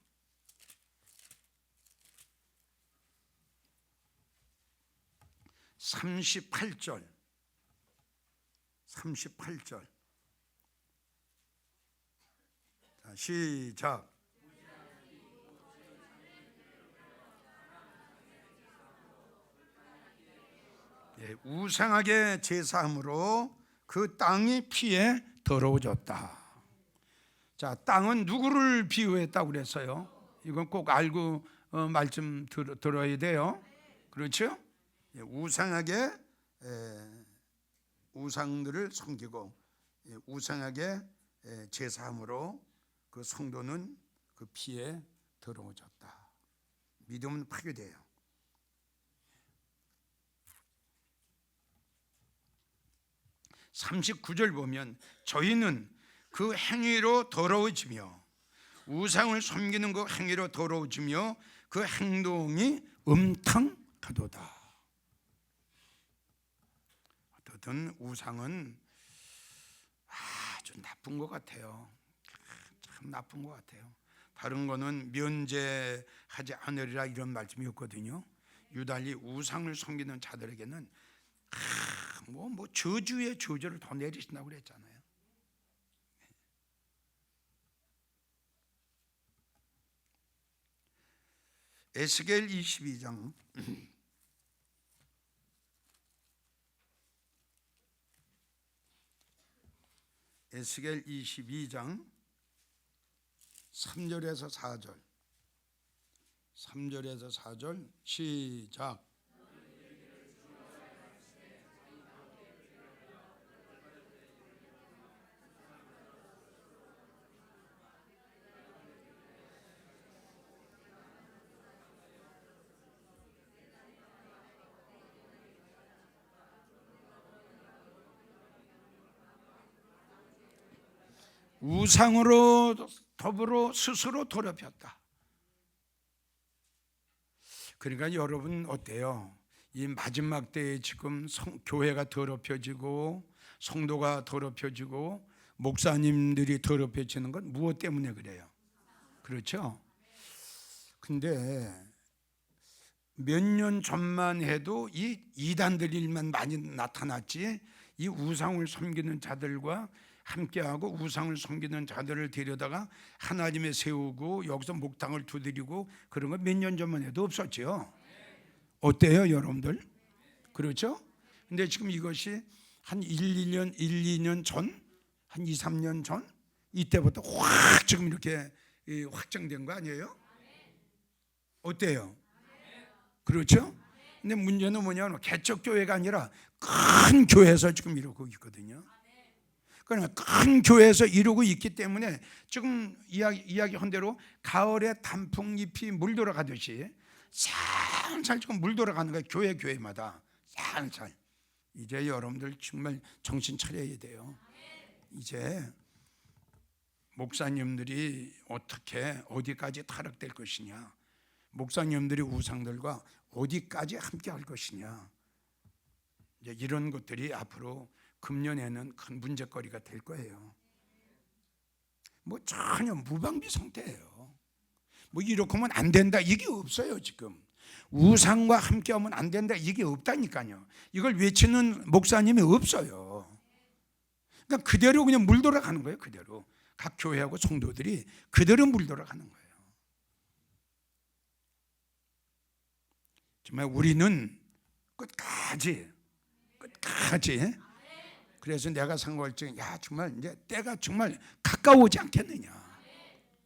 38절 자, 시작. 우상하게 제사함으로 그 땅이 피에 더러워졌다. 자, 땅은 누구를 비유했다고 그랬어요? 이건 꼭 알고 말씀 들어야 돼요. 그렇죠? 우상하게 우상들을 섬기고 우상하게 제사함으로 그 성도는 그 피에 더러워졌다. 믿음은 파괴돼요. (39절) 보면 저희는 그 행위로 더러워지며 우상을 섬기는 그 행위로 더러워지며 그 행동이 음탕하도다. 어떤 우상은 아주 나쁜 것 같아요. 참 나쁜 것 같아요. 다른 거는 면제하지 않으리라 이런 말씀이 없거든요. 유달리 우상을 섬기는 자들에게는 뭐 저주의 저주를 더 내리신다고 그랬잖아요. 에스겔 22장 에스겔 22장 3절에서 4절 3절에서 4절 시작. 우상으로 법으로 스스로 더럽혔다. 그러니까 여러분 어때요? 이 마지막 때에 지금 교회가 더럽혀지고 성도가 더럽혀지고 목사님들이 더럽혀지는 건 무엇 때문에 그래요? 그렇죠? 근데 몇 년 전만 해도 이 이단들만 많이 나타났지, 이 우상을 섬기는 자들과 함께하고 우상을 섬기는 자들을 데려다가 하나님에 세우고 여기서 목탕을 두드리고 그런 거 몇 년 전만 해도 없었죠. 어때요 여러분들? 그렇죠? 근데 지금 이것이 한 2년 전, 한 2, 3년 전 이때부터 확 지금 이렇게 확정된 거 아니에요? 어때요? 그렇죠? 근데 문제는 뭐냐면 개척교회가 아니라 큰 교회에서 지금 이러고 있거든요. 그러나 큰 교회에서 이루고 있기 때문에 지금 이야기한 대로 가을에 단풍잎이 물들어가듯이 살살 지금 물들어가는 거예요. 교회마다 살살. 이제 여러분들 정말 정신 차려야 돼요. 이제 목사님들이 어떻게 어디까지 타락될 것이냐, 목사님들이 우상들과 어디까지 함께 할 것이냐, 이제 이런 것들이 앞으로 금년에는 큰 문제거리가 될 거예요. 뭐 전혀 무방비 상태예요. 뭐 이렇게 하면 안 된다 이게 없어요. 지금 우상과 함께하면 안 된다 이게 없다니까요. 이걸 외치는 목사님이 없어요. 그러니까 그대로 그냥 물돌아가는 거예요. 그대로 각 교회하고 성도들이 그대로 물돌아가는 거예요. 정말 우리는 끝까지 그래서 내가 생각할 때 야 정말 이제 때가 정말 가까우지 않겠느냐.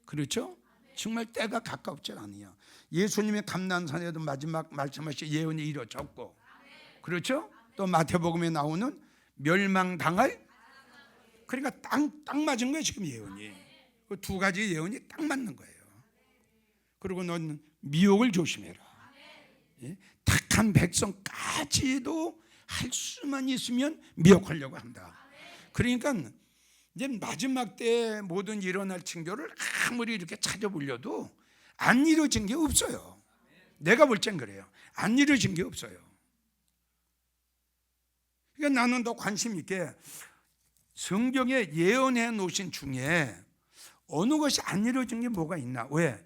그렇죠? 정말 때가 가깝지 않느냐. 예수님의 감난산에도 마지막 말씀하신 예언이 이루어졌고, 그렇죠? 또 마태복음에 나오는 멸망당할, 그러니까 딱 맞은 거예요. 지금 예언이 그 두 가지 예언이 딱 맞는 거예요. 그리고 넌 미혹을 조심해라. 예? 택한 백성까지도 할 수만 있으면 미혹하려고 한다. 그러니까 이제 마지막 때에 모든 일어날 징조를 아무리 이렇게 찾아보려도 안 이루어진 게 없어요. 내가 볼 땐 그래요. 안 이루어진 게 없어요. 그러니까 나는 더 관심 있게 성경에 예언해 놓으신 중에 어느 것이 안 이루어진 게 뭐가 있나. 왜?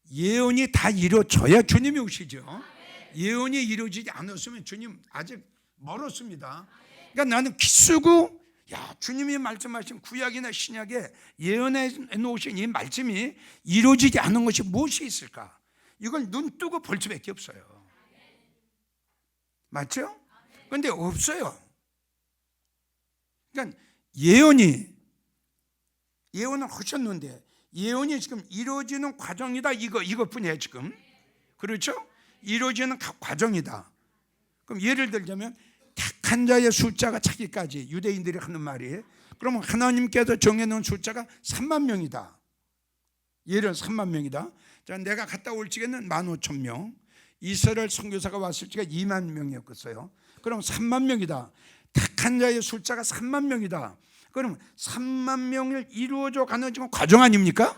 예언이 다 이루어져야 주님이 오시죠. 예언이 이루어지지 않았으면 주님 아직 멀었습니다. 그러니까 나는 기쓰고 야 주님이 말씀하신 구약이나 신약에 예언해 놓으신 이 말씀이 이루어지지 않은 것이 무엇이 있을까? 이걸 눈 뜨고 볼 수밖에 없어요. 맞죠? 그런데 없어요. 그러니까 예언을 하셨는데 예언이 지금 이루어지는 과정이다. 이것뿐이에요 지금. 그렇죠? 이루어지는 과정이다. 그럼 예를 들자면 택한 자의 숫자가 차기까지 유대인들이 하는 말이, 그러면 하나님께서 정해놓은 숫자가 3만 명이다. 예를 3만 명이다. 자, 내가 갔다 올 적에는 15,000명, 이스라엘 선교사가 왔을 적에 2만 명이었겠어요. 그럼 3만 명이다. 택한 자의 숫자가 3만 명이다. 그럼 3만 명을 이루어져 가는 지금 과정 아닙니까?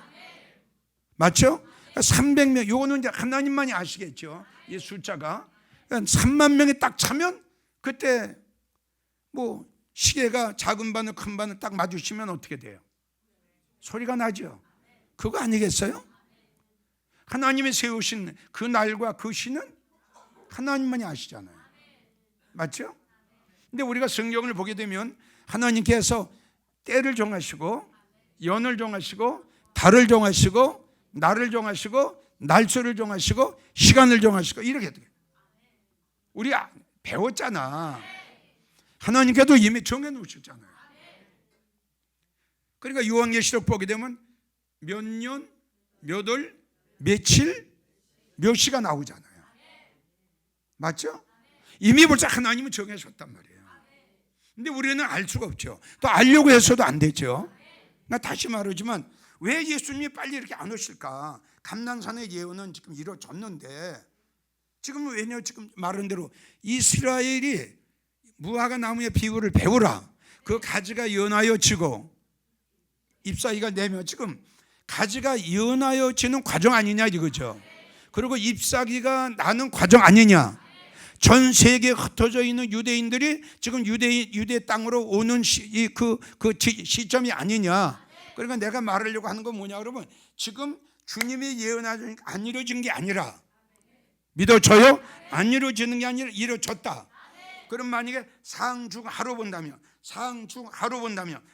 맞죠? 300명, 요거는 이제 하나님만이 아시겠죠. 이 숫자가 3만 명이 딱 차면 그때 뭐 시계가 작은 바늘 큰 바늘 딱 맞으시면 어떻게 돼요? 소리가 나죠. 그거 아니겠어요? 하나님이 세우신 그 날과 그 시는 하나님만이 아시잖아요. 맞죠? 근데 우리가 성경을 보게 되면 하나님께서 때를 정하시고 연을 정하시고 달을 정하시고 날을 정하시고 날짜를 정하시고 시간을 정하시고 이렇게 돼요. 우리 배웠잖아. 하나님께도 이미 정해놓으셨잖아요. 그러니까 요한계시록 보게 되면 몇 년, 몇 월, 며칠, 몇 시가 나오잖아요. 맞죠? 이미 벌써 하나님은 정해셨단 말이에요. 근데 우리는 알 수가 없죠. 또 알려고 해서도 안 되죠. 나 다시 말하지만 왜 예수님이 빨리 이렇게 안 오실까? 감난산의 예언은 지금 이루어졌는데 지금 왜냐, 지금 말한 대로 이스라엘이 무화과 나무의 비유를 배우라. 그 가지가 연하여 지고 잎사귀가 내며 지금 가지가 이어나여지는 과정 아니냐 이거죠. 그리고 잎사귀가 나는 과정 아니냐. 전 세계에 흩어져 있는 유대인들이 지금 유대 땅으로 오는 시점이 아니냐. 그러니까 내가 말하려고 하는 건 뭐냐 그러면 지금 주님이 예언하시니까 안 이루어진 게 아니라, 믿어져요? 안 이루어지는 게 아니라 이루어졌다. 그럼 만약에 상중하로 본다면,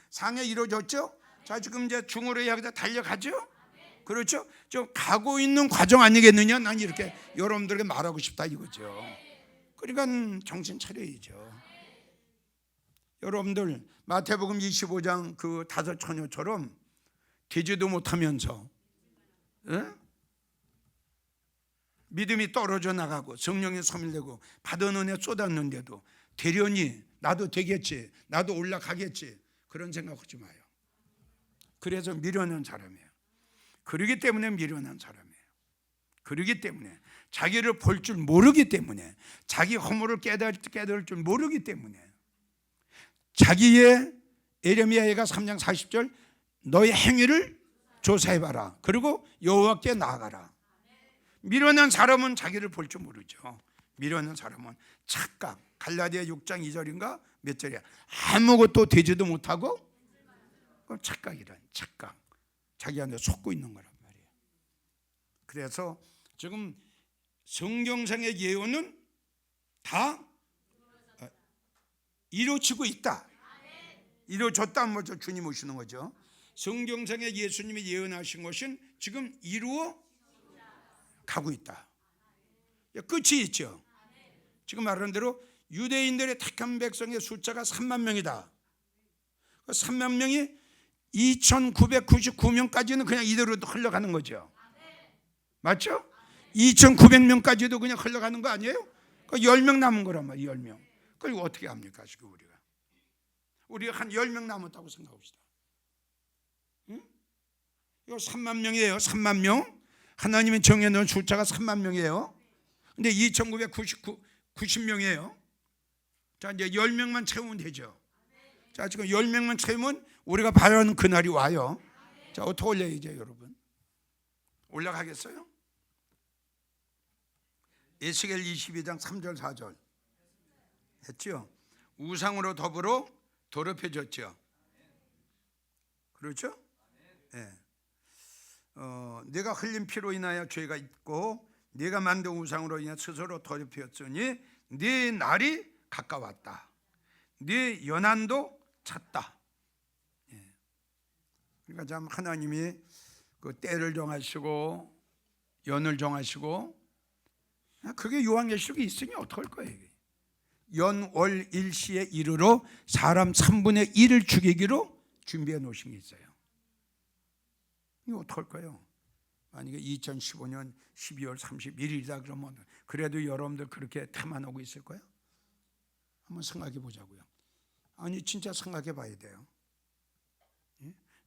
상에 이루어졌죠? 자, 지금 이제 중으로 이야기다 달려가죠? 그렇죠? 좀 가고 있는 과정 아니겠느냐? 난 이렇게 여러분들에게 말하고 싶다 이거죠. 그러니까 정신 차려야죠. 여러분들 마태복음 25장 그 다섯 처녀처럼 되지도 못하면서 믿음이 떨어져 나가고 성령이 소멸되고 받은 은혜 쏟았는데도 되려니 나도 되겠지, 나도 올라가겠지, 그런 생각하지 마요. 그래서 미련한 사람이에요. 그러기 때문에 미련한 사람이에요. 그러기 때문에 자기를 볼 줄 모르기 때문에, 자기 허물을 깨달을 줄 모르기 때문에, 자기의 에레미야가 3장 40절 너의 행위를 조사해봐라. 그리고 여호와께 나아가라. 미련한 사람은 자기를 볼 줄 모르죠. 미련한 사람은 착각. 갈라디아 6장 2절인가 몇 절이야. 아무것도 되지도 못하고 착각이란, 착각. 자기한테 속고 있는 거란 말이에요. 그래서 지금 성경상의 예언은 다 이루어지고 있다. 이루어졌다 하면 주님 오시는 거죠. 성경상에 예수님이 예언하신 것은 지금 이루어 가고 있다. 끝이 있죠. 지금 말한 대로 유대인들의 택한 백성의 숫자가 3만 명이다. 3만 명이 2999명까지는 그냥 이대로 흘러가는 거죠. 맞죠? 2900명까지도 그냥 흘러가는 거 아니에요? 10명 남은 거란 말이에요. 10명. 그리고 어떻게 합니까 지금 우리가 한 10명 남았다고 생각합시다. 응? 이거 3만 명이에요. 3만 명. 하나님이 정해놓은 숫자가 3만 명이에요. 근데 2990명이에요. 자, 이제 10명만 채우면 되죠. 자, 지금 10명만 채우면 우리가 바라는 그날이 와요. 자, 어떻게 올려야죠 여러분? 올라가겠어요? 에스겔 22장 3절 4절 했죠? 우상으로 더불어 더럽혀졌죠. 그렇죠? 네. 내가 흘린 피로 인하여 죄가 있고 네가 만든 우상으로 인해 스스로 더럽혔으니 네 날이 가까웠다. 네 연한도 찼다. 예. 그러니까 참 하나님이 그 때를 정하시고 연을 정하시고, 그게 요한계시록에 있으니 어떡할 거예요? 연월 일시에 이르러 사람 3분의 1을 죽이기로 준비해 놓으신 게 있어요. 이거 어떡할까요? 만약에 2015년 12월 31일이다 그러면 그래도 여러분들 그렇게 태만하고 있을 거예요? 한번 생각해 보자고요. 아니 진짜 생각해 봐야 돼요.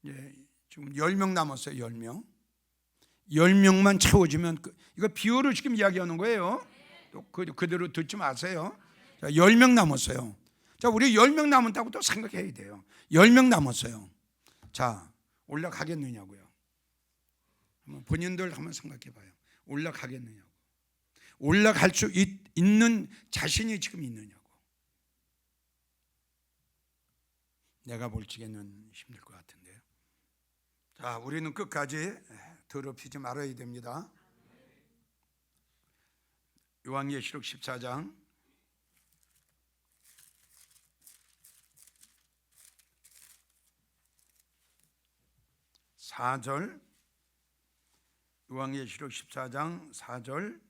예? 지금 10명 남았어요. 10명. 10명만 채워주면 이거 비유를 지금 이야기하는 거예요. 또 그대로 듣지 마세요. 자, 10명 남았어요. 자, 우리 10명 남았다고 또 생각해야 돼요. 10명 남았어요. 자, 올라가겠느냐고요. 본인들 한번 생각해 봐요. 올라가겠느냐고. 올라갈 수 있는 자신이 지금 있느냐고. 내가 볼 적에는 힘들 것 같은데요. 자, 우리는 끝까지 더럽히지 말아야 됩니다. 요한계시록 14장 4절, 요한계시록 14장 4절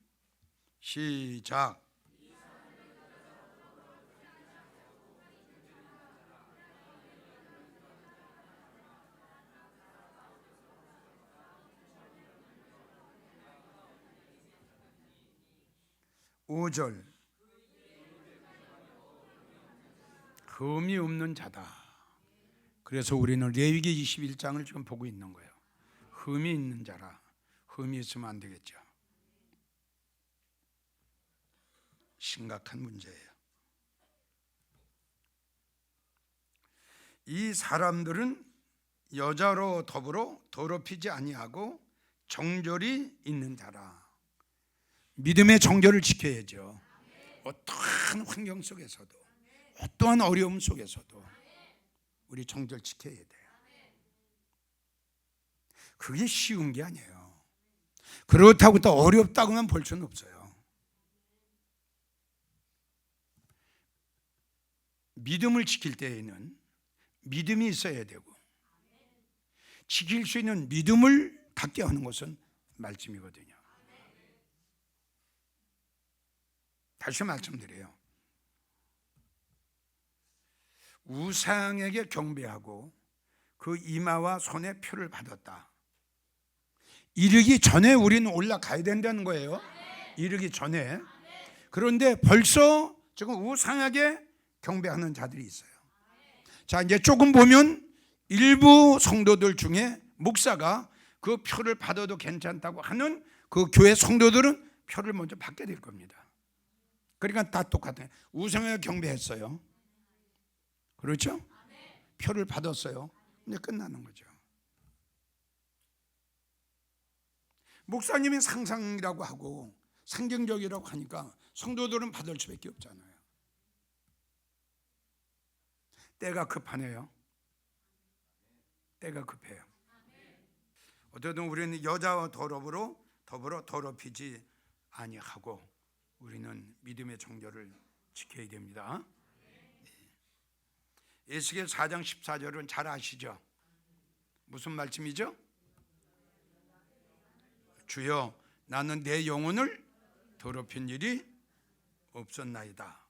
시작. (5절) 흠이 없는 자다. 그래서 우리는 레위기 21장을 지금 보고 있는 거예요. 흠이 있는 자라. 흠이 있으면 안 되겠죠. 심각한 문제예요. 이 사람들은 여자로 더불어 더럽히지 아니하고 정절이 있는 자라. 믿음의 정절을 지켜야죠. 어떠한 환경 속에서도, 어떠한 어려움 속에서도 우리 정절 지켜야 돼요. 그게 쉬운 게 아니에요. 그렇다고 또 어렵다고만 볼 수는 없어요. 믿음을 지킬 때에는 믿음이 있어야 되고, 지킬 수 있는 믿음을 갖게 하는 것은 말씀이거든요. 다시 말씀드려요. 우상에게 경배하고 그 이마와 손에 표를 받았다. 이르기 전에 우리는 올라가야 된다는 거예요. 이르기 전에. 그런데 벌써 지금 우상에게 경배하는 자들이 있어요. 자, 이제 조금 보면 일부 성도들 중에 목사가 그 표를 받아도 괜찮다고 하는 그 교회 성도들은 표를 먼저 받게 될 겁니다. 그러니까 다 똑같아요. 우상에게 경배했어요. 그렇죠? 표를 받았어요. 근데 끝나는 거죠. 목사님이 상상이라고 하고 상징적이라고 하니까 성도들은 받을 수밖에 없잖아요. 때가 급하네요. 때가 급해요. 어쨌든 우리는 여자와 더불어 더럽히지 아니하고 우리는 믿음의 정절을 지켜야 됩니다. 에스겔 4장 14절은 잘 아시죠? 무슨 말씀이죠? 주여, 나는 내 영혼을 더럽힌 일이 없었나이다.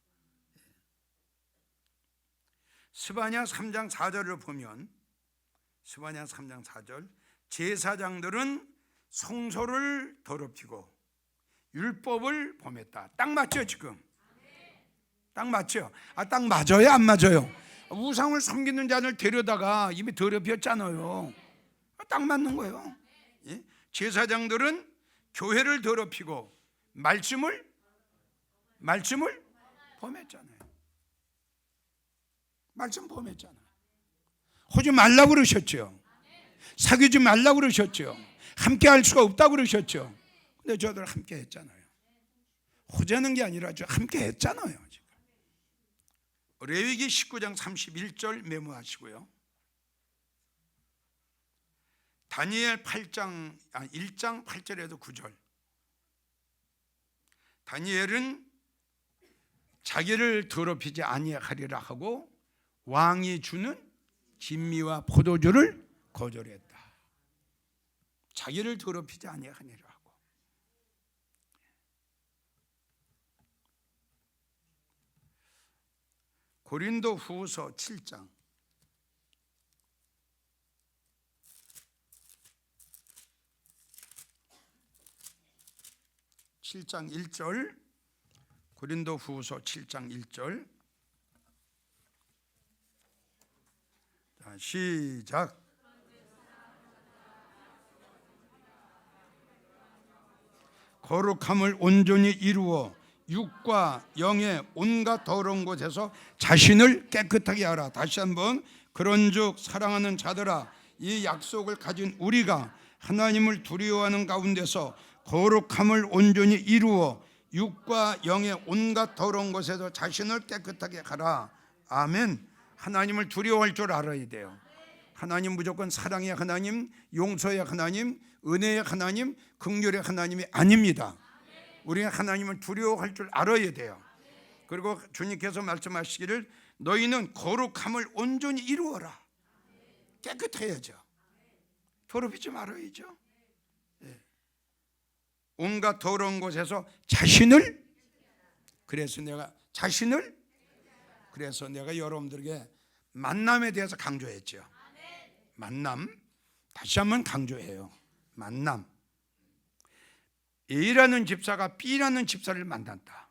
스바냐 3장 4절을 보면, 스바냐 3장 4절, 제사장들은 성소를 더럽히고 율법을 범했다. 딱 맞죠 지금? 딱 맞죠? 딱 맞아요 안 맞아요? 우상을 섬기는 자를 데려다가 이미 더럽혔잖아요. 딱 맞는 거예요. 제사장들은 교회를 더럽히고 말씀을 범했잖아요. 말씀 범했잖아요. 하지 말라고 그러셨죠. 사귀지 말라고 그러셨죠. 함께 할 수가 없다고 그러셨죠. 근데 저들 함께 했잖아요. 호자는 게 아니라 함께 했잖아요. 지금. 레위기 19장 31절 메모하시고요. 다니엘 1장 8절에서 9절. 다니엘은 자기를 더럽히지 아니하리라 하고 왕이 주는 진미와 포도주를 거절했다. 자기를 더럽히지 아니하니라 하고. 고린도 후서 7장 1절, 고린도 후서 7장 1절. 자, 시작. 거룩함을 온전히 이루어 육과 영의 온갖 더러운 곳에서 자신을 깨끗하게 하라. 다시 한번, 그런즉 사랑하는 자들아, 이 약속을 가진 우리가 하나님을 두려워하는 가운데서 거룩함을 온전히 이루어 육과 영의 온갖 더러운 곳에서 자신을 깨끗하게 하라. 아멘. 하나님을 두려워할 줄 알아야 돼요. 하나님 무조건 사랑의 하나님, 용서의 하나님, 은혜의 하나님, 긍휼의 하나님이 아닙니다. 우리가 하나님을 두려워할 줄 알아야 돼요. 그리고 주님께서 말씀하시기를 너희는 거룩함을 온전히 이루어라. 깨끗해야죠. 더럽히지 말아야죠. 온갖 더러운 곳에서 자신을, 그래서 내가 여러분들에게 만남에 대해서 강조했죠. 만남, 다시 한번 강조해요. 만남. A라는 집사가 B라는 집사를 만났다.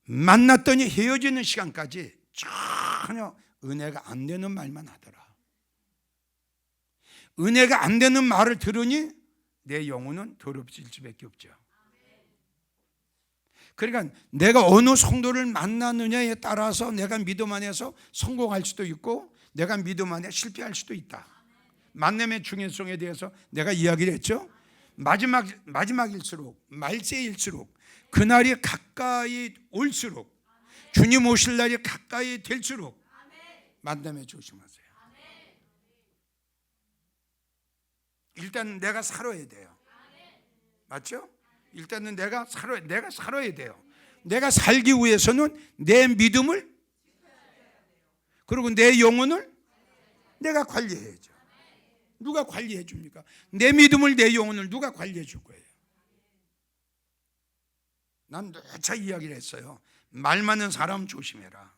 만났더니 헤어지는 시간까지 전혀 은혜가 안 되는 말만 하더라. 은혜가 안 되는 말을 들으니 내 영혼은 더럽질 수밖에 없죠. 그러니까 내가 어느 성도를 만나느냐에 따라서 내가 믿음 안에서 성공할 수도 있고 내가 믿음 안에 실패할 수도 있다. 만남의 중요성에 대해서 내가 이야기를 했죠. 마지막일수록, 말세일수록, 그날이 가까이 올수록, 주님 오실 날이 가까이 될수록 만남에 조심하세요. 일단 내가 살아야 돼요. 맞죠? 일단은 내가 살아야 돼요. 내가 살기 위해서는 내 믿음을, 그리고 내 영혼을 내가 관리해야죠. 누가 관리해 줍니까? 내 믿음을, 내 영혼을 누가 관리해 줄 거예요? 난 누차 이야기를 했어요. 말 많은 사람 조심해라.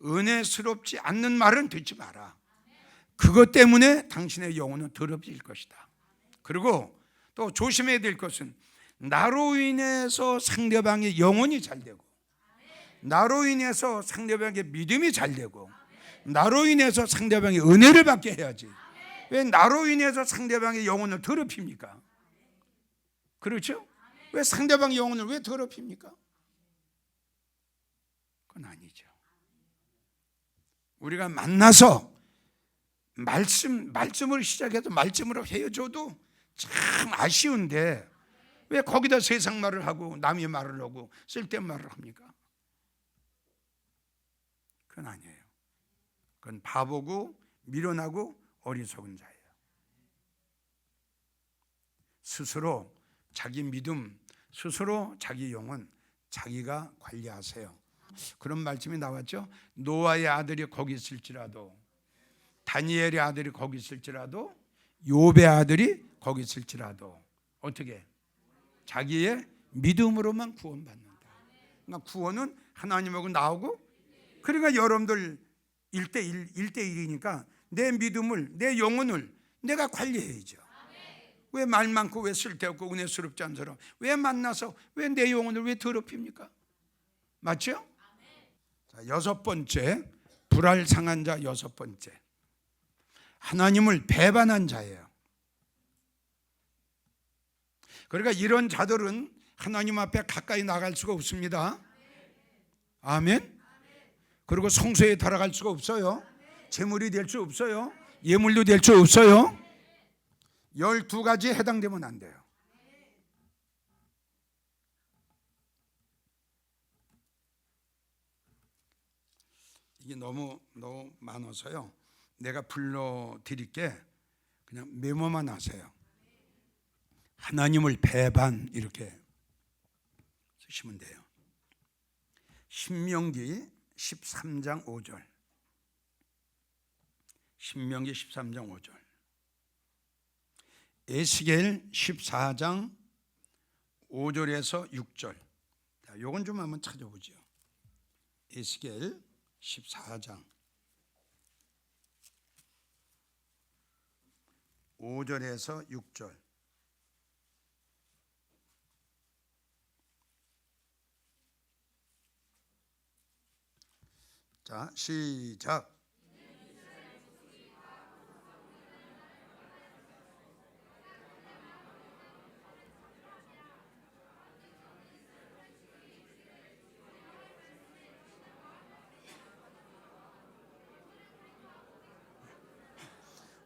은혜스럽지 않는 말은 듣지 마라. 그것 때문에 당신의 영혼은 더럽힐 것이다. 그리고 또 조심해야 될 것은 나로 인해서 상대방의 영혼이 잘 되고, 나로 인해서 상대방의 믿음이 잘 되고, 나로 인해서 상대방의 은혜를 받게 해야지. 왜 나로 인해서 상대방의 영혼을 더럽힙니까? 그렇죠? 왜 상대방의 영혼을 왜 더럽힙니까? 그건 아니죠. 우리가 만나서 말씀을 시작해서 말씀으로 헤어져도 참 아쉬운데 왜 거기다 세상 말을 하고 남의 말을 하고 쓸데없는 말을 합니까? 그건 아니에요. 그건 바보고 미련하고 어리석은 자예요. 스스로 자기 믿음, 스스로 자기 영혼 자기가 관리하세요. 그런 말씀이 나왔죠. 노아의 아들이 거기 있을지라도, 다니엘의 아들이 거기 있을지라도, 욥의 아들이 거기 있을지라도 어떻게? 자기의 믿음으로만 구원받는다. 그러니까 구원은 하나님하고 나오고, 그러니까 여러분들 1대1이니까 내 믿음을, 내 영혼을 내가 관리해야죠. 왜 말 많고 왜 쓸데없고 은혜스럽지 않은 사람 왜 만나서 왜 내 영혼을 왜 더럽힙니까? 맞죠? 자, 6번째, 불알상한 자 6번째, 하나님을 배반한 자예요. 그러니까 이런 자들은 하나님 앞에 가까이 나갈 수가 없습니다. 아멘. 그리고 성소에 들어갈 수가 없어요. 제물이 될 수 없어요. 예물도 될 수 없어요. 12가지에 해당되면 안 돼요. 이게 너무 많아서요. 내가 불러드릴게. 그냥 메모만 하세요. 하나님을 배반, 이렇게 쓰시면 돼요. 신명기 13장 5절, 신명기 13장 5절, 에스겔 14장 5절에서 6절. 요건 좀 한번 찾아보죠. 에스겔 14장 5절에서 6절. 자, 시작.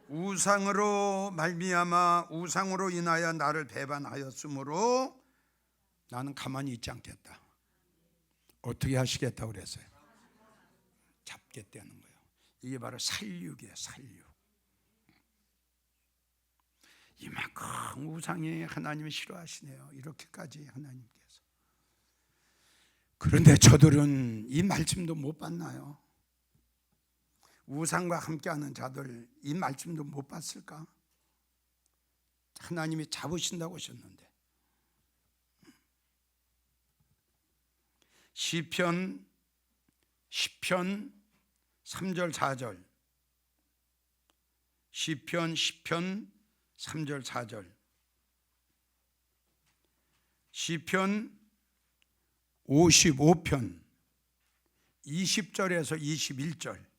우상으로 말미암아, 우상으로 인하여 나를 배반하였으므로 나는 가만히 있지 않겠다. 어떻게 하시겠다고 그랬어요? 잡겠다는 거예요. 이게 바로 살육이에요. 살육. 이만큼 우상이 하나님이 싫어하시네요. 이렇게까지 하나님께서. 그런데 저들은 이 말씀도 못 받나요? 우상과 함께하는 자들 이 말씀도 못 봤을까? 하나님이 잡으신다고 하셨는데. 시편 10편 3절 4절, 시편 10편 3절 4절, 시편 55편 20절에서 21절,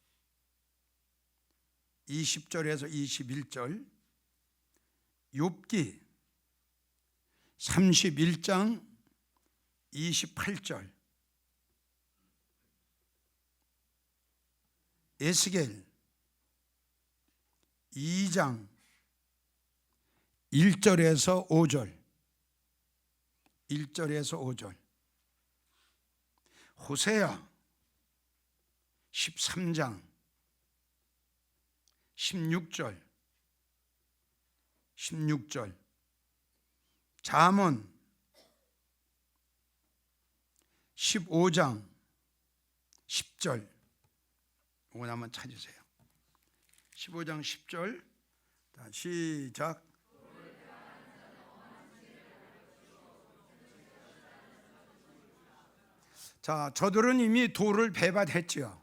20절에서 21절, 욥기 31장 28절, 에스겔 2장 1절에서 5절, 1절에서 5절, 호세아 13장 16절, 16절, 잠언 15장 10절, 이거 한번 찾으세요. 15장 10절, 시작. 자, 저들은 이미 도를 배반했지요.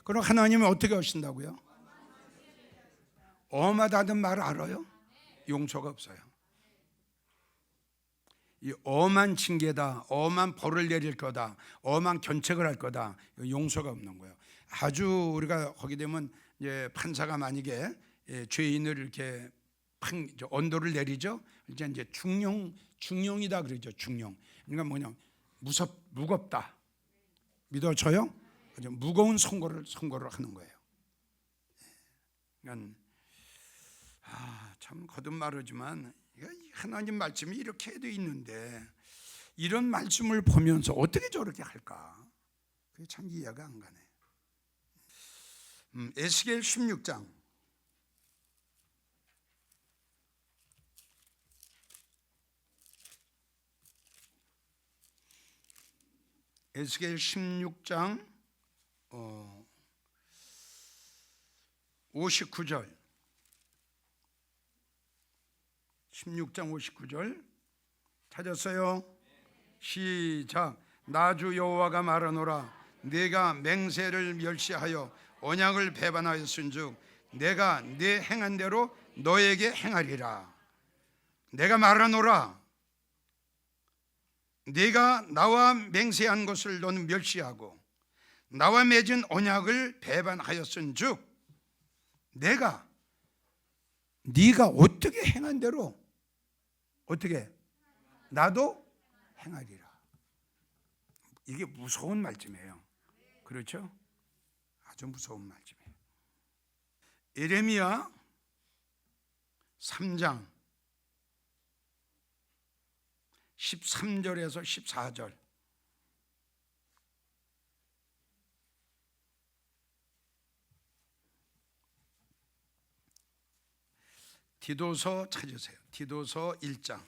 그럼 하나님은 어떻게 하신다고요? 엄하다는 말 알아요? 용서가 없어요. 이 엄한 징계다, 엄한 벌을 내릴 거다, 엄한 견책을 할 거다, 용서가 없는 거예요. 아주 우리가 거기 되면 이제 판사가 만약에 죄인을 이렇게 언도를 내리죠. 이제 중형이다 그러죠. 중형. 그러니까 뭐냐, 무겁다. 믿어져요? 무거운 선고를 하는 거예요. 그러니까 참 거듭말하지만 하나님 말씀이 이렇게 돼 있는데 이런 말씀을 보면서 어떻게 저렇게 할까? 그게 참 이해가 안 가네. 에스겔 16장 에스겔 16장 59절, 16장 59절 찾았어요? 시작. 나 주 여호와가 말하노라. 내가 맹세를 멸시하여 언약을 배반하였은즉 내가 네 행한 대로 너에게 행하리라. 내가 말하노라. 네가 나와 맹세한 것을 너는 멸시하고 나와 맺은 언약을 배반하였은즉 내가 네가 어떻게 행한 대로 어떻게 나도 행하리라. 이게 무서운 말씀이에요. 그렇죠? 아주 무서운 말씀이에요. 예레미야 3장 13절에서 14절, 디도서 찾으세요. 디도서 1장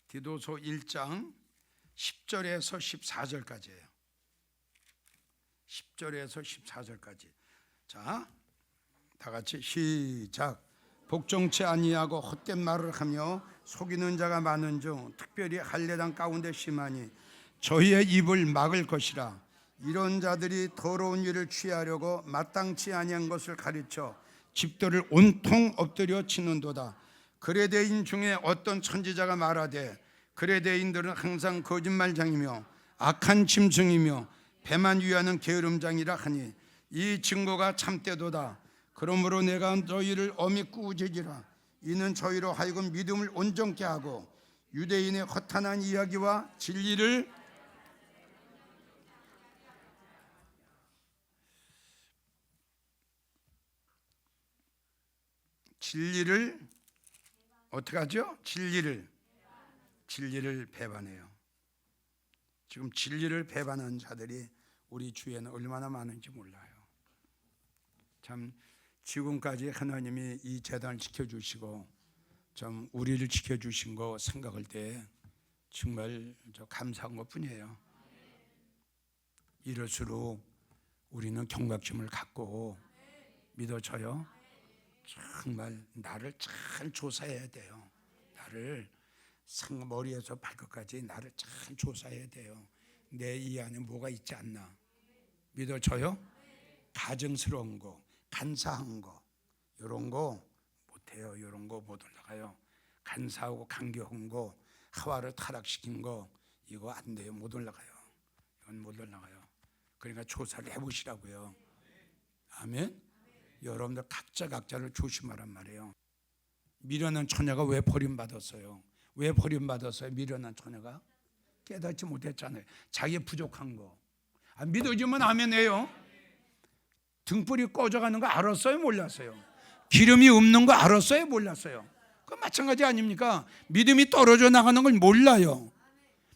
디도서 1장 10절에서 14절까지예요. 10절에서 14절까지. 자, 다 같이 시작. 복종치 아니하고 헛된 말을 하며 속이는 자가 많은 중 특별히 할례당 가운데 심하니 저희의 입을 막을 것이라. 이런 자들이 더러운 일을 취하려고 마땅치 아니한 것을 가르쳐 집들을 온통 엎드려 치는도다. 그레데인 중에 어떤 선지자가 말하되 그레데인들은 항상 거짓말장이며 악한 짐승이며 배만 위하는 게으름장이라 하니 이 증거가 참되도다. 그러므로 내가 너희를 엄히 꾸짖으라. 이는 저희로 하여금 믿음을 온전케 하고 유대인의 허탄한 이야기와 진리를 어떻게 하죠? 진리를 배반해요. 지금 진리를 배반한 자들이 우리 주위에는 얼마나 많은지 몰라요. 참 지금까지 하나님이 이 재단을 지켜주시고 참 우리를 지켜주신 거 생각할 때 정말 감사한 것뿐이에요. 이럴수록 우리는 경각심을 갖고 믿어져요. 정말 나를 잘 조사해야 돼요. 나를 머리에서 발끝까지 나를 잘 조사해야 돼요. 내 이 안에 뭐가 있지 않나. 믿어져요? 가증스러운 거, 간사한 거, 이런 거 못해요. 이런 거 못 올라가요. 간사하고 간교한 거, 하와를 타락시킨 거, 이거 안 돼요. 못 올라가요. 이건 못 올라가요. 그러니까 조사를 해보시라고요. 아멘. 여러분들 각자를 조심하란 말이에요. 미련한 처녀가 왜 버림받았어요? 왜 버림받았어요? 미련한 처녀가 깨닫지 못했잖아요. 자기 부족한 거. 믿어주면 아멘 해요. 등불이 꺼져가는 거 알았어요? 몰랐어요? 기름이 없는 거 알았어요? 몰랐어요? 그 마찬가지 아닙니까? 믿음이 떨어져 나가는 걸 몰라요.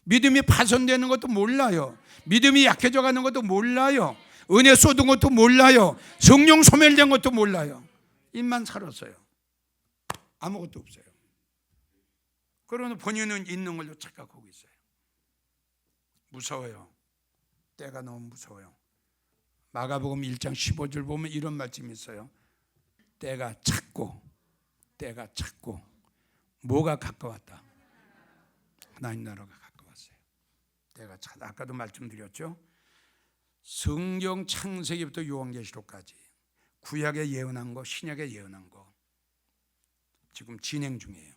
믿음이 파손되는 것도 몰라요. 믿음이 약해져 가는 것도 몰라요. 은혜 쏟은 것도 몰라요. 성령 소멸된 것도 몰라요. 입만 살았어요. 아무것도 없어요. 그러나 본인은 있는 걸로 착각하고 있어요. 무서워요. 때가 너무 무서워요. 마가복음 1장 15절 보면 이런 말씀이 있어요. 때가 찼고 뭐가 가까웠다? 하나님 나라가 가까웠어요. 때가 찼다. 아까도 말씀드렸죠. 성경 창세기부터 요한계시록까지 구약에 예언한 거, 신약에 예언한 거 지금 진행 중이에요.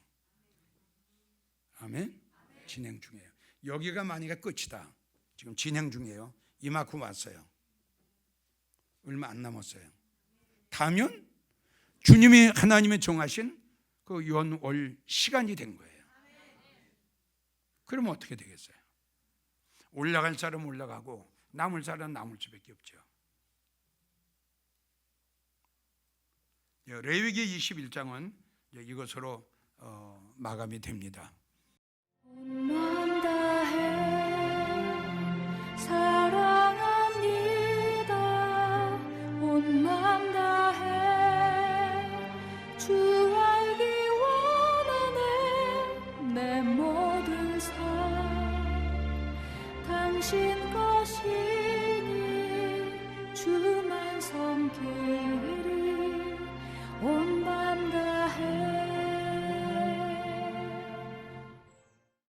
아멘? 진행 중이에요. 여기가 만약에 끝이다. 지금 진행 중이에요. 이만큼 왔어요. 얼마 안 남았어요. 다면 주님이 하나님의 정하신 그 연월 시간이 된 거예요. 그러면 어떻게 되겠어요? 올라갈 사람 올라가고 남을 사람 남을 수밖에 없죠. 레위기 21장은 이것으로 마감이 됩니다. 온 마음 다해 사랑합니다. 온 마음 다해 주 알기 원하네. 내 모든 삶 당신 것이니 주만 섬기